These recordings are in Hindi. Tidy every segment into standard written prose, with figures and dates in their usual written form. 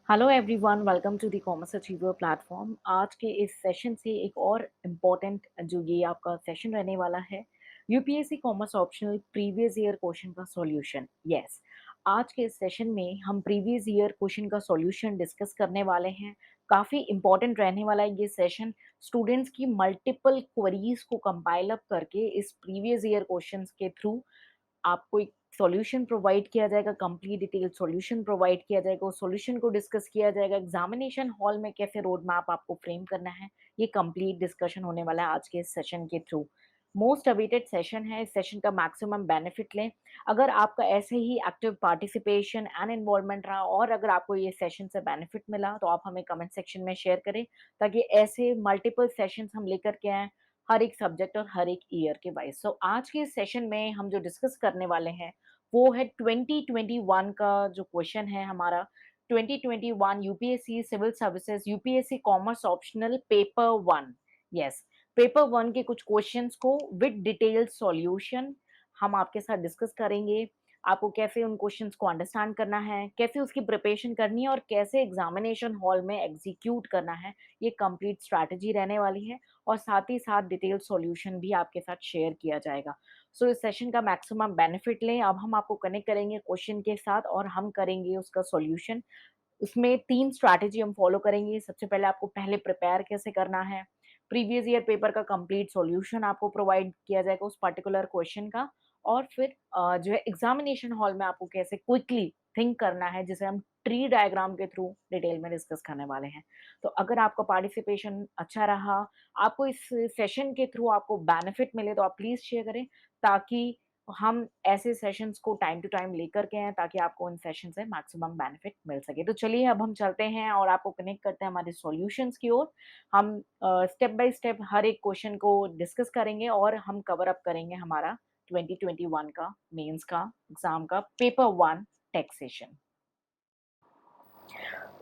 Hello everyone, welcome to the commerce achiever platform. आज के इस सेशन से एक और इम्पोर्टेंट जो ये आपका सेशन रहने वाला है, UPSC commerce optional previous year question का सॉल्यूशन। यस, आज के इस सेशन में हम प्रीवियस ईयर क्वेश्चन का सॉल्यूशन डिस्कस करने वाले हैं। काफ़ी इम्पोर्टेंट रहने वाला है ये सेशन। स्टूडेंट्स की मल्टीपल क्वेरीज को कंपाइल अप करके इस प्रीवियस ईयर क्वेश्चंस के थ्रू आपको एक सॉल्यूशन प्रोवाइड किया जाएगा, कंप्लीट डिटेल सॉल्यूशन प्रोवाइड किया जाएगा, उस सॉल्यूशन को डिस्कस किया जाएगा। एग्जामिनेशन हॉल में कैसे रोड मैप आपको फ्रेम करना है, ये कंप्लीट डिस्कशन होने वाला है आज के इस सेशन के थ्रू। मोस्ट अवेटेड सेशन है, इस सेशन का मैक्सिमम बेनिफिट लें। अगर आपका ऐसे ही एक्टिव पार्टिसिपेशन एंड इन्वॉल्वमेंट रहा और अगर आपको ये सेशन से बेनिफिट मिला तो आप हमें कमेंट सेक्शन में शेयर करें, ताकि ऐसे मल्टीपल सेशंस हम लेकर के आएँ हर एक सब्जेक्ट और हर एक ईयर के वाइज। सो आज के इस सेशन में हम जो डिस्कस करने वाले हैं वो है 2021 का जो क्वेश्चन है हमारा। 2021 UPSC civil services UPSC commerce optional paper 1। Yes, paper 1 के कुछ क्वेश्चंस को विद डिटेल सॉल्यूशन हम आपके साथ डिस्कस करेंगे। आपको कैसे उन क्वेश्चंस को अंडरस्टैंड करना है, कैसे उसकी प्रिपरेशन करनी है और कैसे एग्जामिनेशन हॉल में एग्जीक्यूट करना है, ये कंप्लीट स्ट्रैटेजी रहने वाली है। और साथ ही साथ डिटेल सॉल्यूशन भी आपके साथ शेयर किया जाएगा। सो इस सेशन का मैक्सिमम बेनिफिट लें। अब हम आपको कनेक्ट करेंगे क्वेश्चन के साथ और हम करेंगे उसका सॉल्यूशन। उसमें 3 स्ट्रैटेजी हम फॉलो करेंगे। सबसे पहले आपको पहले प्रिपेयर कैसे करना है, प्रीवियस ईयर पेपर का कंप्लीट सॉल्यूशन आपको प्रोवाइड किया जाएगा उस पर्टिकुलर क्वेश्चन का। और फिर जो है एग्जामिनेशन हॉल में आपको कैसे क्विकली थिंक करना है, जिसे हम ट्री डायग्राम के थ्रू डिटेल में डिस्कस करने वाले हैं। तो अगर आपका पार्टिसिपेशन अच्छा रहा, आपको इस सेशन के थ्रू आपको बेनिफिट मिले, तो आप प्लीज़ शेयर करें, ताकि हम ऐसे सेशंस को टाइम टू टाइम लेकर के आएँ, ताकि आपको इन सेशन से मैक्सिमम बेनिफिट मिल सके। तो चलिए अब हम चलते हैं और आपको कनेक्ट करते हैं हमारे सॉल्यूशंस की ओर। हम स्टेप बाय स्टेप हर एक क्वेश्चन को डिस्कस करेंगे और हम कवर अप करेंगे हमारा 2021 का मेंस का एग्जाम का पेपर 1 टैक्सेशन।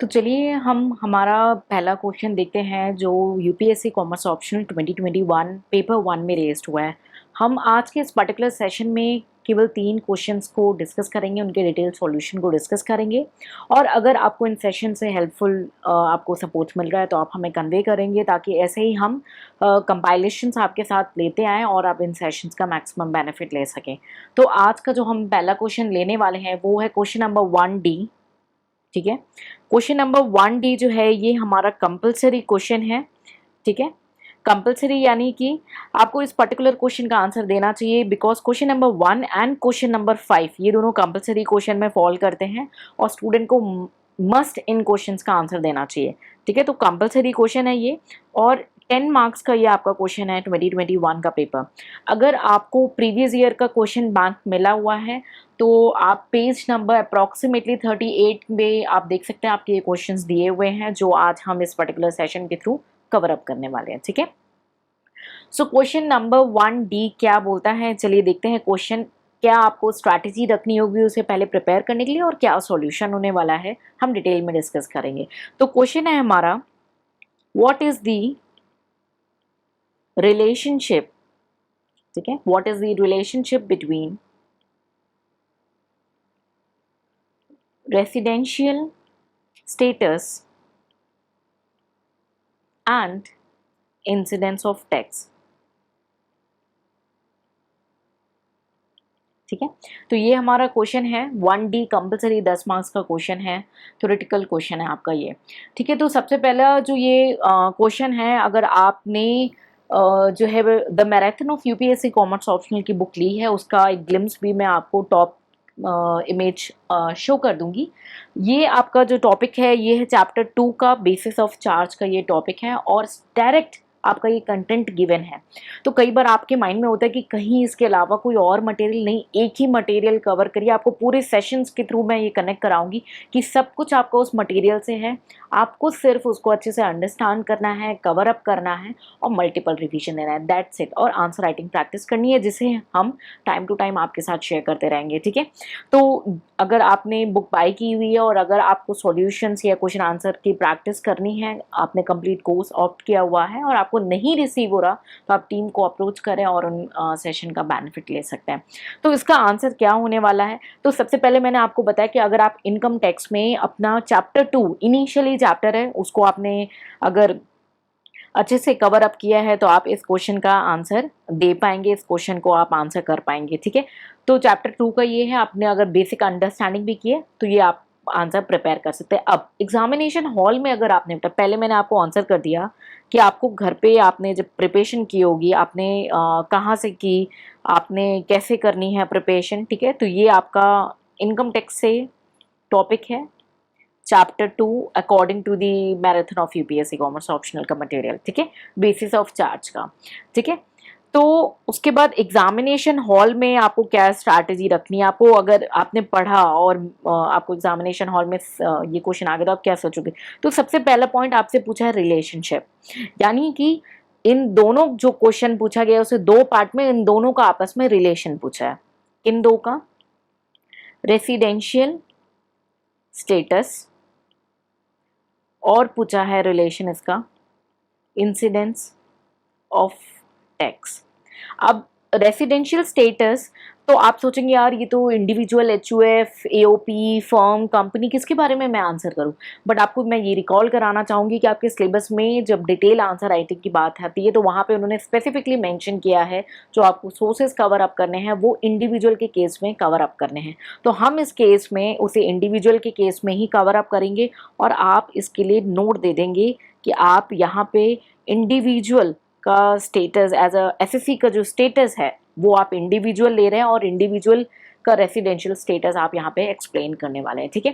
तो चलिए हम हमारा पहला क्वेश्चन देखते हैं जो यूपीएससी कॉमर्स ऑप्शनल 2021 पेपर 1 में रेज्ड हुआ है। हम आज के इस पर्टिकुलर सेशन में केवल 3 क्वेश्चंस को डिस्कस करेंगे, उनके डिटेल सॉल्यूशन को डिस्कस करेंगे। और अगर आपको इन सेशन से हेल्पफुल आपको सपोर्ट मिल रहा है तो आप हमें कन्वे करेंगे, ताकि ऐसे ही हम कंपाइलेशंस आपके साथ लेते आएँ और आप इन सेशंस का मैक्सिमम बेनिफिट ले सकें। तो आज का जो हम पहला क्वेश्चन लेने वाले हैं वो है क्वेश्चन नंबर 1D। ठीक है, क्वेश्चन नंबर 1D जो है ये हमारा कंपलसरी क्वेश्चन है। ठीक है, कंपलसरी यानी कि आपको इस पर्टिकुलर क्वेश्चन का आंसर देना चाहिए, because question number 1 and question number 5 ये दोनों कंपलसरी क्वेश्चन में फॉल करते हैं और स्टूडेंट को मस्ट इन क्वेश्चंस का आंसर देना चाहिए। ठीक है, तो कंपलसरी क्वेश्चन है ये और 10 मार्क्स का ये आपका क्वेश्चन है 2021 का पेपर। अगर आपको प्रीवियस ईयर का क्वेश्चन बैंक मिला हुआ है तो आप पेज नंबर अप्रॉक्सीमेटली 38 में आप देख सकते हैं, आपके ये क्वेश्चंस दिए हुए हैं जो आज हम इस पर्टिकुलर सेशन के थ्रू कवर अप करने वाले हैं। ठीक है, सो क्वेश्चन नंबर 1D क्या बोलता है, चलिए देखते हैं क्वेश्चन। क्या आपको स्ट्रैटेजी रखनी होगी उसे पहले प्रिपेयर करने के लिए और क्या सॉल्यूशन होने वाला है, हम डिटेल में डिस्कस करेंगे। तो क्वेश्चन है हमारा, व्हाट इज द रिलेशनशिप, ठीक है, what is the relationship between residential status and incidence of tax. ठीक है, तो ये हमारा क्वेश्चन है 1D कंपलसरी 10 मार्क्स का क्वेश्चन है, थ्योरेटिकल क्वेश्चन है आपका ये। ठीक है, तो सबसे पहला जो ये क्वेश्चन है, अगर आपने जो है the marathon of UPSC commerce optional की बुक ली है, उसका एक ग्लिम्स भी मैं आपको टॉप इमेज शो कर दूंगी। ये आपका जो टॉपिक है ये है चैप्टर 2 का बेसिस ऑफ चार्ज का ये टॉपिक है और डायरेक्ट आपका ये कंटेंट गिवन है। तो कई बार आपके माइंड में होता है कि कहीं इसके अलावा कोई और मटेरियल नहीं, एक ही मटेरियल कवर करिए। आपको पूरे सेशंस के थ्रू मैं ये कनेक्ट कराऊंगी कि सब कुछ आपका उस मटेरियल से है, आपको सिर्फ उसको अच्छे से अंडरस्टैंड करना है, कवर अप करना है और मल्टीपल रिवीजन देना है, दैट्स इट। और आंसर राइटिंग प्रैक्टिस करनी है, जिसे हम टाइम टू टाइम आपके साथ शेयर करते रहेंगे। ठीक है, तो अगर आपने बुक बाय की हुई है और अगर आपको सॉल्यूशंस या क्वेश्चन आंसर की प्रैक्टिस करनी है, आपने कंप्लीट कोर्स ऑप्ट किया हुआ है और आपको आपको नहीं रिसीव हो रहा तो आप टीम को अप्रोच करें और उन सेशन का बेनिफिट ले सकते हैं। तो इसका आंसर क्या होने वाला है? तो सबसे पहले मैंने आपको बताया कि अगर आप इनकम टैक्स में अपना चैप्टर 2 इनिशियली चैप्टर है उसको आपने अगर अच्छे से कवर अप किया है तो आप इस क्वेश्चन का आंसर दे पाएंगे, इस क्वेश्चन को आप आंसर कर पाएंगे। ठीक है, तो चैप्टर 2 का ये है, आपने अगर बेसिक अंडरस्टैंडिंग भी की है तो ये आप आंसर प्रिपेयर कर सकते हैं। अब एग्जामिनेशन हॉल में अगर आपने पहले मैंने आपको आंसर कर दिया कि आपको घर पे आपने जब प्रिपरेशन की होगी आपने कहाँ से की, आपने कैसे करनी है प्रिपरेशन। ठीक है, तो ये आपका इनकम टैक्स से टॉपिक है, chapter 2 according to the marathon of UPSC commerce optional का मटेरियल। ठीक है, बेसिस ऑफ चार्ज का। ठीक है, तो उसके बाद एग्जामिनेशन हॉल में आपको क्या स्ट्रैटेजी रखनी है, आपको अगर आपने पढ़ा और आपको एग्जामिनेशन हॉल में ये क्वेश्चन आ गया तो आप क्या सोचोगे। तो सबसे पहला पॉइंट आपसे पूछा है रिलेशनशिप, यानी कि इन दोनों जो क्वेश्चन पूछा गया उसे दो पार्ट में इन दोनों का आपस में रिलेशन पूछा है। इन दो का रेसिडेंशियल स्टेटस और पूछा है रिलेशन इसका इंसिडेंस ऑफ टैक्स। अब रेसिडेंशियल स्टेटस तो आप सोचेंगे यार ये तो individual HUF AOP firm company किसके बारे में मैं आंसर करूं, बट आपको मैं ये रिकॉल कराना चाहूंगी कि आपके सिलेबस में जब डिटेल आंसर राइटिंग की बात आती है तो वहां पे उन्होंने स्पेसिफिकली मेंशन किया है जो आपको सोर्सेज कवर अप करने हैं वो इंडिविजुअल के केस में कवर अप करने हैं। तो हम इस केस में उसे इंडिविजुअल के केस में ही कवर अप करेंगे और आप इसके लिए नोट दे देंगे कि आप यहाँ पे इंडिविजुअल का स्टेटस एज अ एसएससी का जो स्टेटस है वो आप इंडिविजुअल ले रहे हैं और इंडिविजुअल का रेसिडेंशियल स्टेटस आप यहाँ पे एक्सप्लेन करने वाले हैं। ठीक है,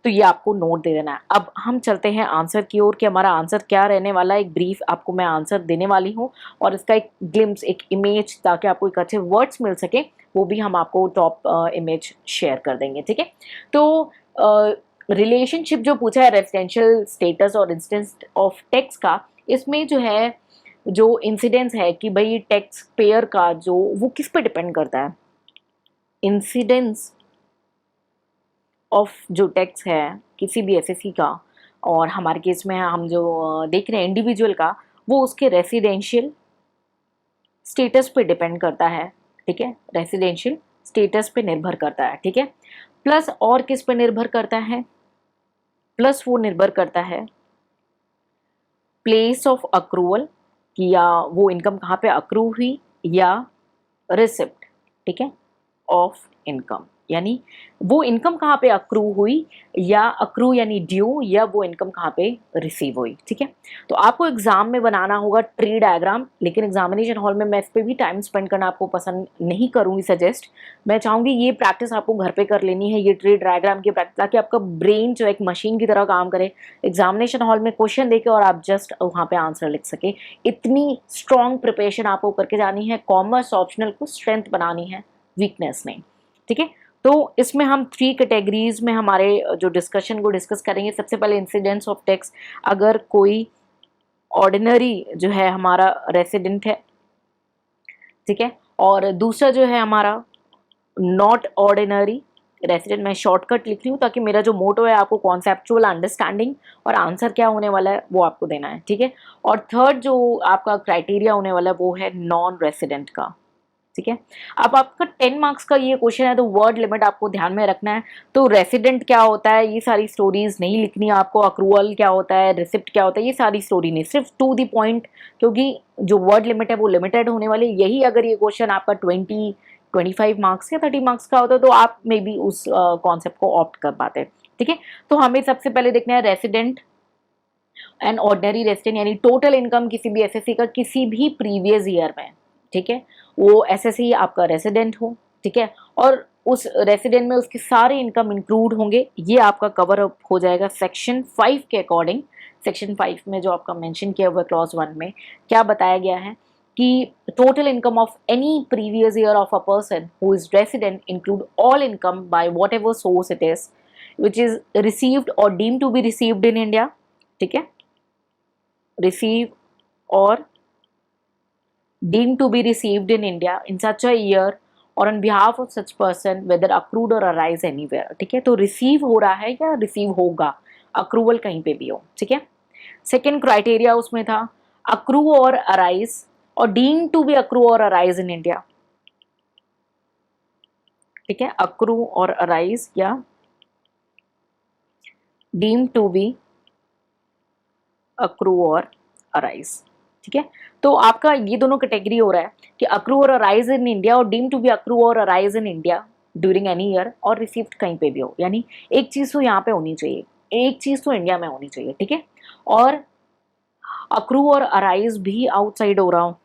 तो ये आपको नोट दे देना है। अब हम चलते हैं आंसर की ओर कि हमारा आंसर क्या रहने वाला है। एक ब्रीफ आपको मैं आंसर देने वाली हूँ और इसका एक ग्लिम्स एक इमेज ताकि आपको एक अच्छे वर्ड्स मिल सके वो भी हम आपको टॉप इमेज शेयर कर देंगे। ठीक है, तो रिलेशनशिप जो पूछा है रेसिडेंशियल स्टेटस और इंसिडेंस ऑफ टैक्स का, इसमें जो है जो इंसिडेंस है कि भाई टैक्स पेयर का जो वो किस पे डिपेंड करता है, इंसिडेंस ऑफ जो टैक्स है किसी भी एसएससी का और हमारे केस में हम जो देख रहे हैं इंडिविजुअल का वो उसके रेसिडेंशियल स्टेटस पे डिपेंड करता है। ठीक है, रेसिडेंशियल स्टेटस पे निर्भर करता है। ठीक है, प्लस और किस पे निर्भर करता है, प्लस वो निर्भर करता है प्लेस ऑफ अक्रूवल कि या वो इनकम कहाँ पे अक्रू हुई या रिसिप्ट। ठीक है, ऑफ इनकम यानी वो इनकम कहाँ पे अक्रू हुई या अक्रू यानी ड्यू या वो इनकम कहाँ पे रिसीव हुई। ठीक है, तो आपको एग्जाम में बनाना होगा ट्री डायग्राम, लेकिन एग्जामिनेशन हॉल में मैं इस पर भी टाइम स्पेंड करना आपको पसंद नहीं करूँगी सजेस्ट। मैं चाहूँगी ये प्रैक्टिस आपको घर पे कर लेनी है, ये ट्री डायग्राम की प्रैक्टिस, ताकि आपका ब्रेन जो एक मशीन की तरह काम करे, एग्जामिनेशन हॉल में क्वेश्चन देके और आप जस्ट वहाँ पे आंसर लिख सके। इतनी स्ट्रॉन्ग प्रिपरेशन आपको करके जानी है, कॉमर्स ऑप्शनल को स्ट्रेंथ बनानी है, वीकनेस नहीं। ठीक है, तो इसमें हम 3 कैटेगरीज में हमारे जो डिस्कशन को डिस्कस करेंगे। सबसे पहले इंसिडेंस ऑफ टैक्स, अगर कोई ऑर्डिनरी जो है हमारा रेसिडेंट है। ठीक है, और दूसरा जो है हमारा नॉट ऑर्डिनरी रेसिडेंट। मैं शॉर्टकट लिख रही हूँ ताकि मेरा जो मोटो है आपको कॉन्सेप्चुअल अंडरस्टैंडिंग और आंसर क्या होने वाला है वो आपको देना है। ठीक है, और थर्ड जो आपका क्राइटेरिया होने वाला है वो है नॉन रेसिडेंट का। ठीक है, अब आपका 10 मार्क्स का ये क्वेश्चन है तो वर्ड लिमिट आपको ध्यान में रखना है। तो रेसिडेंट क्या होता है ये सारी स्टोरीज नहीं लिखनी है आपको, अक्रूवल क्या होता है, रिसिप्ट क्या होता है, ये सारी स्टोरी नहीं, सिर्फ टू द पॉइंट, क्योंकि जो वर्ड लिमिट है वो लिमिटेड होने वाली। यही अगर ये क्वेश्चन आपका 25 मार्क्स या 30 मार्क्स का होता तो आप मे बी उस कॉन्सेप्ट को ऑप्ट कर पाते। ठीक है, तो हमें सबसे पहले देखना है रेसिडेंट एंड ऑर्डिनरी रेसिडेंट, यानी टोटल इनकम किसी भी एसएससी का किसी भी प्रीवियस ईयर में। ठीक है, वो एसएससी आपका रेसिडेंट हो। ठीक है, और उस रेसिडेंट में उसके सारे इनकम इंक्लूड होंगे, ये आपका कवर अप हो जाएगा सेक्शन 5 के अकॉर्डिंग। सेक्शन 5 में जो आपका मेंशन किया हुआ क्लॉज 1 में क्या बताया गया है कि total income of any previous year of a person who is resident include all income by whatever source it is which is received और deemed to be received in India. ठीक है, receive or deemed to be received in India in such a year or on behalf of such person whether accrued or arise anywhere। ठीक है, तो रिसीव हो रहा है या रिसीव होगा, अक्रूवल कहीं पे भी हो। ठीक है, सेकेंड क्राइटेरिया उसमें था अक्रू और अराइज और डीम टू बी अक्रू और अराइज इन इंडिया, ठीक है, अक्रू और अराइज या डीम टू बी अक्रू और अराइज, ठीक है। तो आपका ये दोनों कैटेगरी हो रहा है कि अक्रू और अराइज इन इंडिया और डीम टू बी अक्रू और arise in India during any year और रिसीव्ड कहीं पे भी हो, यानी एक चीज तो यहाँ पे होनी चाहिए, एक चीज तो इंडिया में होनी चाहिए, ठीक है। और अक्रू और अराइज भी आउटसाइड हो रहा हो,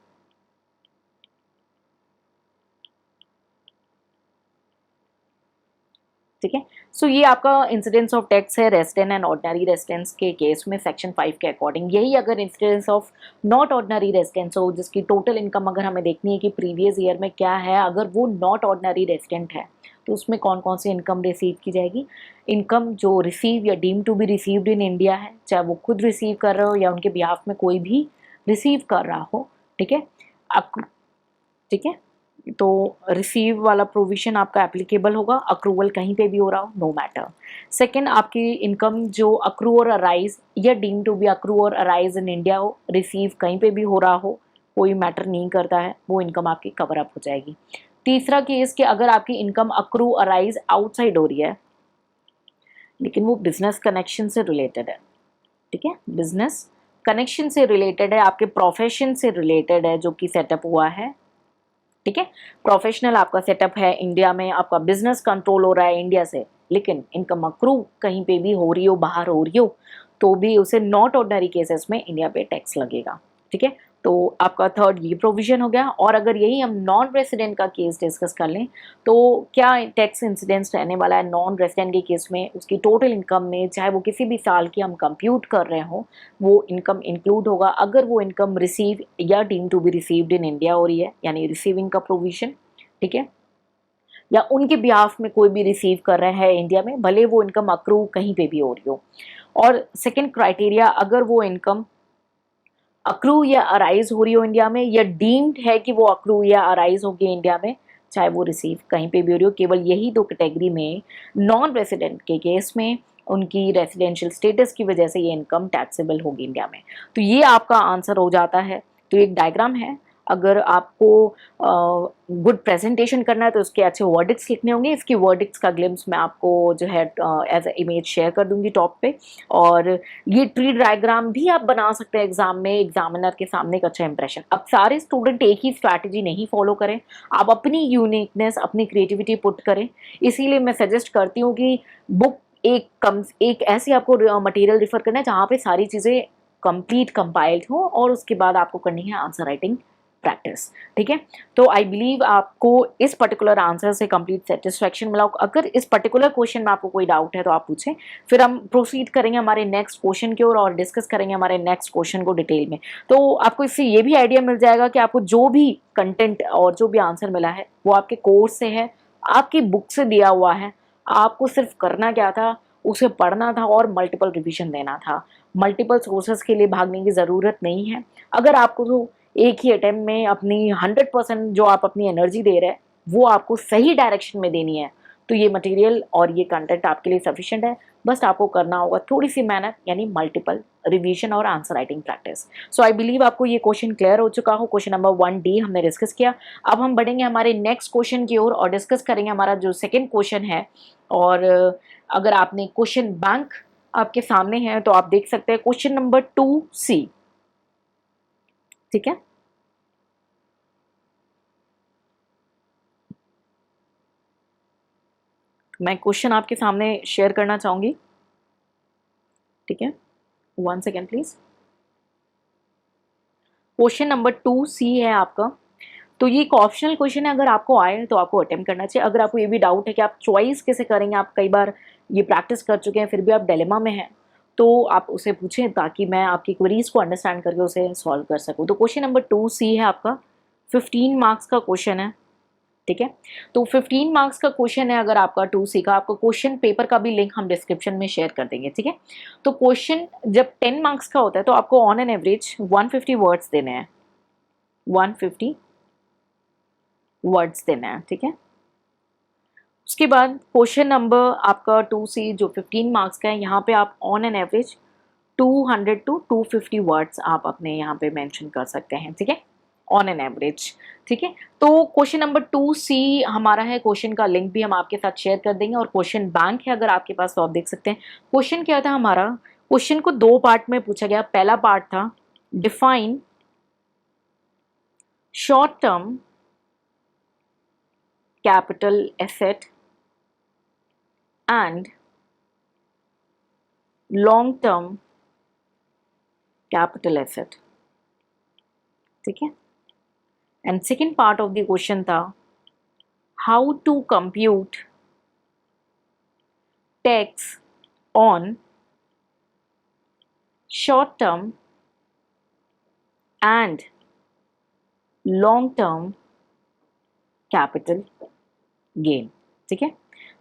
ठीक है। सो ये आपका इंसिडेंस ऑफ टैक्स है रेसिडेंट एंड ऑर्डिनरी रेसिडेंट्स के केस में सेक्शन 5 के अकॉर्डिंग। यही अगर incidence of not ordinary residents हो, जिसकी टोटल इनकम अगर हमें देखनी है कि प्रीवियस ईयर में क्या है, अगर वो नॉट ऑर्डिनरी रेसिडेंट है तो उसमें कौन कौन सी इनकम रिसीव की जाएगी। इनकम जो रिसीव या deem to be received in India है, चाहे वो खुद रिसीव कर रहे हो या उनके बिहाफ में कोई भी रिसीव कर रहा हो, ठीक है। ठीक है, तो रिसीव वाला प्रोविजन आपका एप्लीकेबल होगा, अक्रूवल कहीं पे भी हो रहा हो, नो मैटर। सेकंड, आपकी इनकम जो अक्रू और अराइज या डीम टू बी अक्रू और अराइज इन इंडिया हो, रिसीव कहीं पे भी हो रहा हो, कोई मैटर नहीं करता है, वो इनकम आपकी कवर अप हो जाएगी। तीसरा केस कि अगर आपकी इनकम अक्रू अराइज आउटसाइड हो रही है लेकिन वो बिजनेस कनेक्शन से रिलेटेड है, ठीक है, बिजनेस कनेक्शन से रिलेटेड है, आपके प्रोफेशन से रिलेटेड है जो कि सेटअप हुआ है, ठीक है। प्रोफेशनल आपका सेटअप है इंडिया में, आपका बिजनेस कंट्रोल हो रहा है इंडिया से, लेकिन इनकम अक्रू कहीं पे भी हो रही हो, बाहर हो रही हो, तो भी उसे नॉट ऑर्डिनरी केसेस में इंडिया पे टैक्स लगेगा, ठीक है। तो आपका थर्ड ये प्रोविजन हो गया। और अगर यही हम नॉन रेसिडेंट का केस डिस्कस कर लें तो क्या टैक्स इंसिडेंस रहने वाला है नॉन रेसिडेंट के केस में, उसकी टोटल इनकम में, चाहे वो किसी भी साल की हम कंप्यूट कर रहे हो, वो इनकम इंक्लूड होगा अगर वो इनकम रिसीव या deem to be received in India हो रही है, यानी रिसीविंग का प्रोविजन, ठीक है, या उनके बिहाफ में कोई भी रिसीव कर रहा है इंडिया में, भले वो इनकम अक्रू कहीं पे भी हो रही हो। और सेकंड क्राइटेरिया, अगर वो इनकम अक्रू या अराइज हो रही हो इंडिया में, या डीम्ड है कि वो अक्रू या अराइज होगी इंडिया में, चाहे वो रिसीव कहीं पे भी हो रही हो, केवल यही दो कैटेगरी में नॉन रेसिडेंट के केस में उनकी रेसिडेंशियल स्टेटस की वजह से ये इनकम टैक्सेबल होगी इंडिया में। तो ये आपका आंसर हो जाता है। तो एक डायग्राम है, अगर आपको गुड प्रेजेंटेशन करना है तो उसके अच्छे वर्डिक्स लिखने होंगे। इसकी वर्डिक्स का ग्लिम्स मैं आपको जो है एज ए इमेज शेयर कर दूंगी टॉप पे। और ये ट्री डायग्राम भी आप बना सकते हैं एग्जाम में, एग्जामिनर के सामने एक अच्छा इंप्रेशन। अब सारे स्टूडेंट एक ही स्ट्रैटेजी नहीं फॉलो करें, आप अपनी यूनिकनेस, अपनी क्रिएटिविटी पुट करें। इसीलिए मैं सजेस्ट करती हूँ कि बुक एक ऐसी आपको मटेरियल रिफर करना है जहाँ पे सारी चीज़ें कंप्लीट कंपाइल्ड हो, और उसके बाद आपको करनी है आंसर राइटिंग प्रैक्टिस, ठीक है। तो आई बिलीव आपको इस पर्टिकुलर आंसर से कंप्लीट सेटिस्फैक्शन मिला। अगर इस पर्टिकुलर क्वेश्चन में आपको कोई डाउट है तो आप पूछें, फिर हम प्रोसीड करेंगे हमारे नेक्स्ट क्वेश्चन की ओर और डिस्कस करेंगे हमारे नेक्स्ट क्वेश्चन को डिटेल में। तो आपको इससे ये भी आइडिया मिल जाएगा कि आपको जो भी कंटेंट और जो भी आंसर मिला है वो आपके कोर्स से है, आपकी बुक से दिया हुआ है। आपको सिर्फ करना क्या था, उसे पढ़ना था और मल्टीपल रिविजन देना था। मल्टीपल सोर्सेस के लिए भागने की ज़रूरत नहीं है। अगर आपको तो एक ही अटेम्प्ट में अपनी 100% जो आप अपनी एनर्जी दे रहे हैं वो आपको सही डायरेक्शन में देनी है, तो ये मटेरियल और ये कंटेंट आपके लिए सफिशिएंट है। बस आपको करना होगा थोड़ी सी मेहनत, यानी मल्टीपल रिवीजन और answer writing practice. So I believe आपको ये क्वेश्चन क्लियर हो चुका हो। क्वेश्चन नंबर 1D हमने डिस्कस किया। अब हम बढ़ेंगे हमारे नेक्स्ट क्वेश्चन की ओर और डिस्कस करेंगे हमारा जो सेकेंड क्वेश्चन है। और अगर आपने क्वेश्चन बैंक आपके सामने है तो आप देख सकते हैं क्वेश्चन नंबर 2C, ठीक है। मैं क्वेश्चन आपके सामने शेयर करना चाहूंगी, ठीक है, 1 second please. Question number 2C है आपका। तो ये एक ऑप्शनल क्वेश्चन है, अगर आपको आए तो आपको अटेम्प्ट करना चाहिए। अगर आपको ये भी डाउट है कि आप चॉइस कैसे करेंगे, आप कई बार ये प्रैक्टिस कर चुके हैं फिर भी आप डिलेमा में हैं, तो आप उसे पूछें ताकि मैं आपकी क्वेरीज को अंडरस्टैंड करके उसे सॉल्व कर सकूं। तो क्वेश्चन नंबर 2C है आपका, 15 मार्क्स का क्वेश्चन है, ठीक है। तो 15 मार्क्स का क्वेश्चन है। अगर आपका 2C का, आपको क्वेश्चन पेपर का भी लिंक हम डिस्क्रिप्शन में शेयर कर देंगे, ठीक है। तो क्वेश्चन जब 10 मार्क्स का होता है तो आपको ऑन एन एवरेज 150 वर्ड्स देने हैं, 150 वर्ड्स देना है, ठीक है। उसके बाद क्वेश्चन नंबर आपका 2C जो 15 मार्क्स का है, यहाँ पे आप on an average 200 to 250 words आप अपने यहाँ पे मेंशन कर सकते हैं, ठीक है, ऑन एन एवरेज, ठीक है। तो क्वेश्चन नंबर 2C हमारा है, क्वेश्चन का लिंक भी हम आपके साथ शेयर कर देंगे, और क्वेश्चन बैंक है अगर आपके पास तो आप देख सकते हैं। क्वेश्चन क्या था हमारा, क्वेश्चन को दो पार्ट में पूछा गया। पहला पार्ट था define short term capital asset and long term capital asset, ठीक है। And second part of the question था how to compute tax on short term and long term capital gain, ठीक है।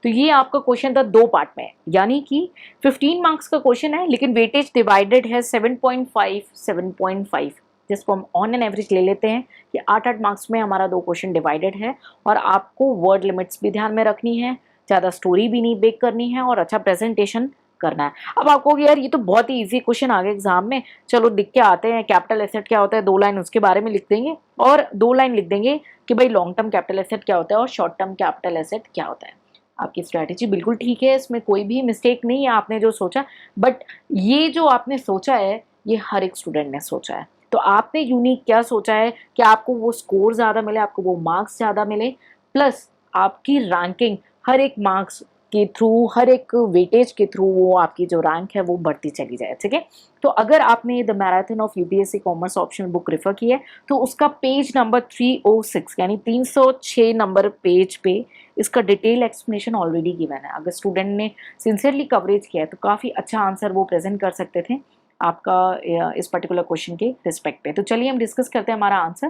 तो ये आपका क्वेश्चन था दो पार्ट में, यानी कि 15 मार्क्स का क्वेश्चन है, लेकिन वेटेज डिवाइडेड है 7.5 7.5, जिसको हम ऑन एन एवरेज ले लेते हैं कि 8-8 मार्क्स में हमारा दो क्वेश्चन डिवाइडेड है। और आपको वर्ड लिमिट्स भी ध्यान में रखनी है, ज़्यादा स्टोरी भी नहीं बेक करनी है, और अच्छा प्रेजेंटेशन करना है। अब आपको यार ये तो बहुत ही इजी क्वेश्चन आ गया एग्जाम में, चलो लिख के आते हैं कैपिटल एसेट क्या होता है, 2 लाइन उसके बारे में लिख देंगे, और 2 लाइन लिख देंगे कि भाई लॉन्ग टर्म कैपिटल एसेट क्या होता है और शॉर्ट टर्म कैपिटल एसेट क्या होता है। आपकी स्ट्रैटेजी बिल्कुल ठीक है, इसमें कोई भी मिस्टेक नहीं है आपने जो सोचा, बट ये जो आपने सोचा है ये हर एक स्टूडेंट ने सोचा है। तो आपने यूनिक क्या सोचा है कि आपको वो स्कोर ज़्यादा मिले, आपको वो मार्क्स ज़्यादा मिले, प्लस आपकी रैंकिंग हर एक मार्क्स के थ्रू, हर एक वेटेज के थ्रू वो आपकी जो रैंक है वो बढ़ती चली जाए, ठीक है। तो अगर आपने the marathon of UPSC commerce optional book refer की है तो उसका पेज नंबर 306 यानी 306 नंबर पेज पे इसका डिटेल एक्सप्लेनेशन ऑलरेडी गिवन है। अगर स्टूडेंट ने सिंसियरली कवरेज किया है तो काफ़ी अच्छा आंसर वो प्रेजेंट कर सकते थे आपका इस पर्टिकुलर क्वेश्चन के रिस्पेक्ट पे। तो चलिए हम डिस्कस करते हैं हमारा आंसर,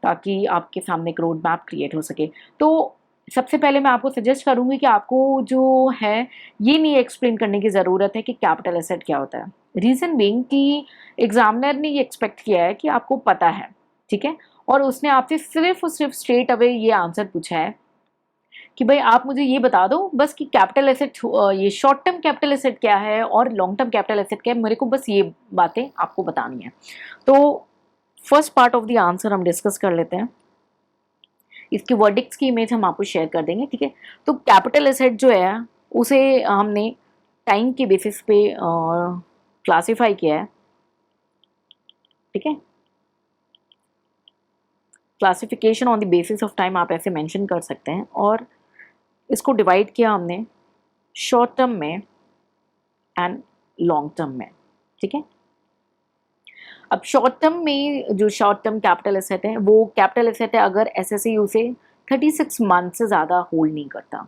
ताकि आपके सामने एक रोड मैप क्रिएट हो सके। तो सबसे पहले मैं आपको सजेस्ट करूंगी कि आपको जो है ये नहीं एक्सप्लेन करने की ज़रूरत है कि कैपिटल एसेट क्या होता है। रीज़न बीइंग कि एग्जामिनर ने ये एक्सपेक्ट किया है कि आपको पता है, ठीक है, और उसने आपसे सिर्फ और सिर्फ स्ट्रेट अवे ये आंसर पूछा है कि भाई आप मुझे ये बता दो बस कि कैपिटल एसेट, ये शॉर्ट टर्म कैपिटल एसेट क्या है और लॉन्ग टर्म कैपिटल एसेट क्या है, मेरे को बस ये बातें आपको बतानी है। तो first part of the answer हम डिस्कस कर लेते हैं, इसकी वर्डिक्ट्स की इमेज हम आपको शेयर कर देंगे, ठीक है। तो कैपिटल एसेट जो है उसे हमने टाइम के बेसिस पे क्लासिफाई किया है, ठीक है। Classification on the basis of time आप ऐसे मेंशन कर सकते हैं, और इसको डिवाइड किया हमने शॉर्ट टर्म में एंड लॉन्ग टर्म में, ठीक है। अब शॉर्ट टर्म में जो शॉर्ट टर्म कैपिटल एसेट है वो कैपिटल एसेट है अगर एसएससी उसे 36 मंथ से ज़्यादा होल्ड नहीं करता।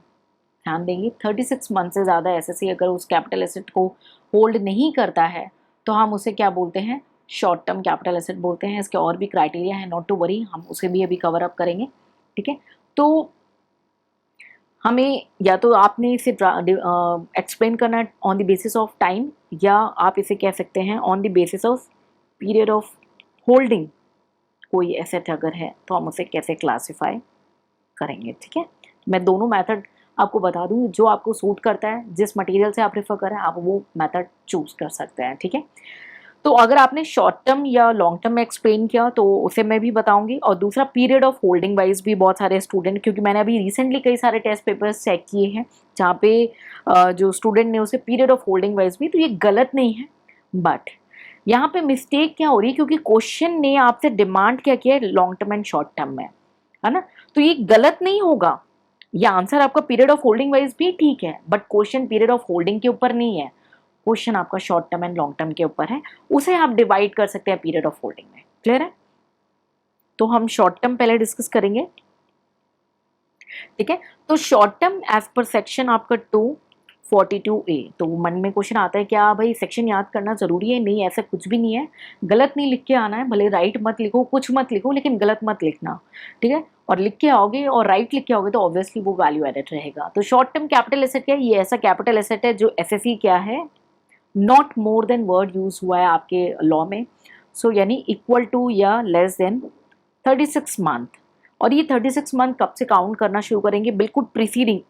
ध्यान देंगे 36 मंथ से ज़्यादा एसएससी अगर उस कैपिटल एसेट को होल्ड नहीं करता है तो हम उसे क्या बोलते हैं, शॉर्ट टर्म कैपिटल एसेट बोलते हैं। इसके और भी क्राइटेरिया है, नॉट टू वरी, हम उसे भी अभी कवर अप करेंगे, ठीक है। तो हमें या तो आपने इसे एक्सप्लेन करना है on the basis of time, या आप इसे कह सकते हैं on the basis of period of holding. कोई एसेट अगर है तो हम उसे कैसे क्लासिफाई करेंगे, ठीक है। मैं दोनों मेथड आपको बता दूँ, जो आपको सूट करता है, जिस मटेरियल से आप रेफर करें आप वो मेथड चूज कर सकते हैं, ठीक है। तो अगर आपने शॉर्ट टर्म या लॉन्ग टर्म में एक्सप्लेन किया तो उसे मैं भी बताऊंगी, और दूसरा पीरियड ऑफ होल्डिंग वाइज भी बहुत सारे स्टूडेंट, क्योंकि मैंने अभी रिसेंटली कई सारे टेस्ट पेपर्स चेक किए हैं जहाँ पे जो स्टूडेंट ने उसे पीरियड ऑफ होल्डिंग वाइज भी, तो ये गलत नहीं है, बट यहाँ पे मिस्टेक क्या हो रही है क्योंकि क्वेश्चन ने आपसे डिमांड क्या किया है long term and short term में, है ना। तो ये गलत नहीं होगा, ये आंसर आपका पीरियड ऑफ होल्डिंग वाइज भी ठीक है, but question period of holding के ऊपर नहीं है, क्वेश्चन आपका short term and long term के ऊपर है, उसे आप डिवाइड कर सकते हैं पीरियड ऑफ होल्डिंग में। क्लियर है। तो हम शॉर्ट टर्म पहले डिस्कस करेंगे, ठीक है। तो short term as per section आपका 242A, तो मन में क्वेश्चन आता है क्या भाई सेक्शन याद करना जरूरी है? नहीं, ऐसा कुछ भी नहीं है, गलत नहीं लिख के आना है, भले राइट मत लिखो, कुछ मत लिखो, लेकिन गलत मत लिखना, ठीक है। और लिख के आओगे और राइट लिख के आओगे तो ऑब्वियसली वो वैल्यू एडेड रहेगा। तो शॉर्ट टर्म कैपिटल एसेट क्या है? ये ऐसा कैपिटल एसेट है जो एसएससी क्या है, not more then word use हुआ है आपके लॉ में, सो यानी इक्वल टू या लेस देन 36 मंथ। और ये 36 मंथ कब से काउंट करना शुरू करेंगे? बिल्कुल प्रीसीडिंग,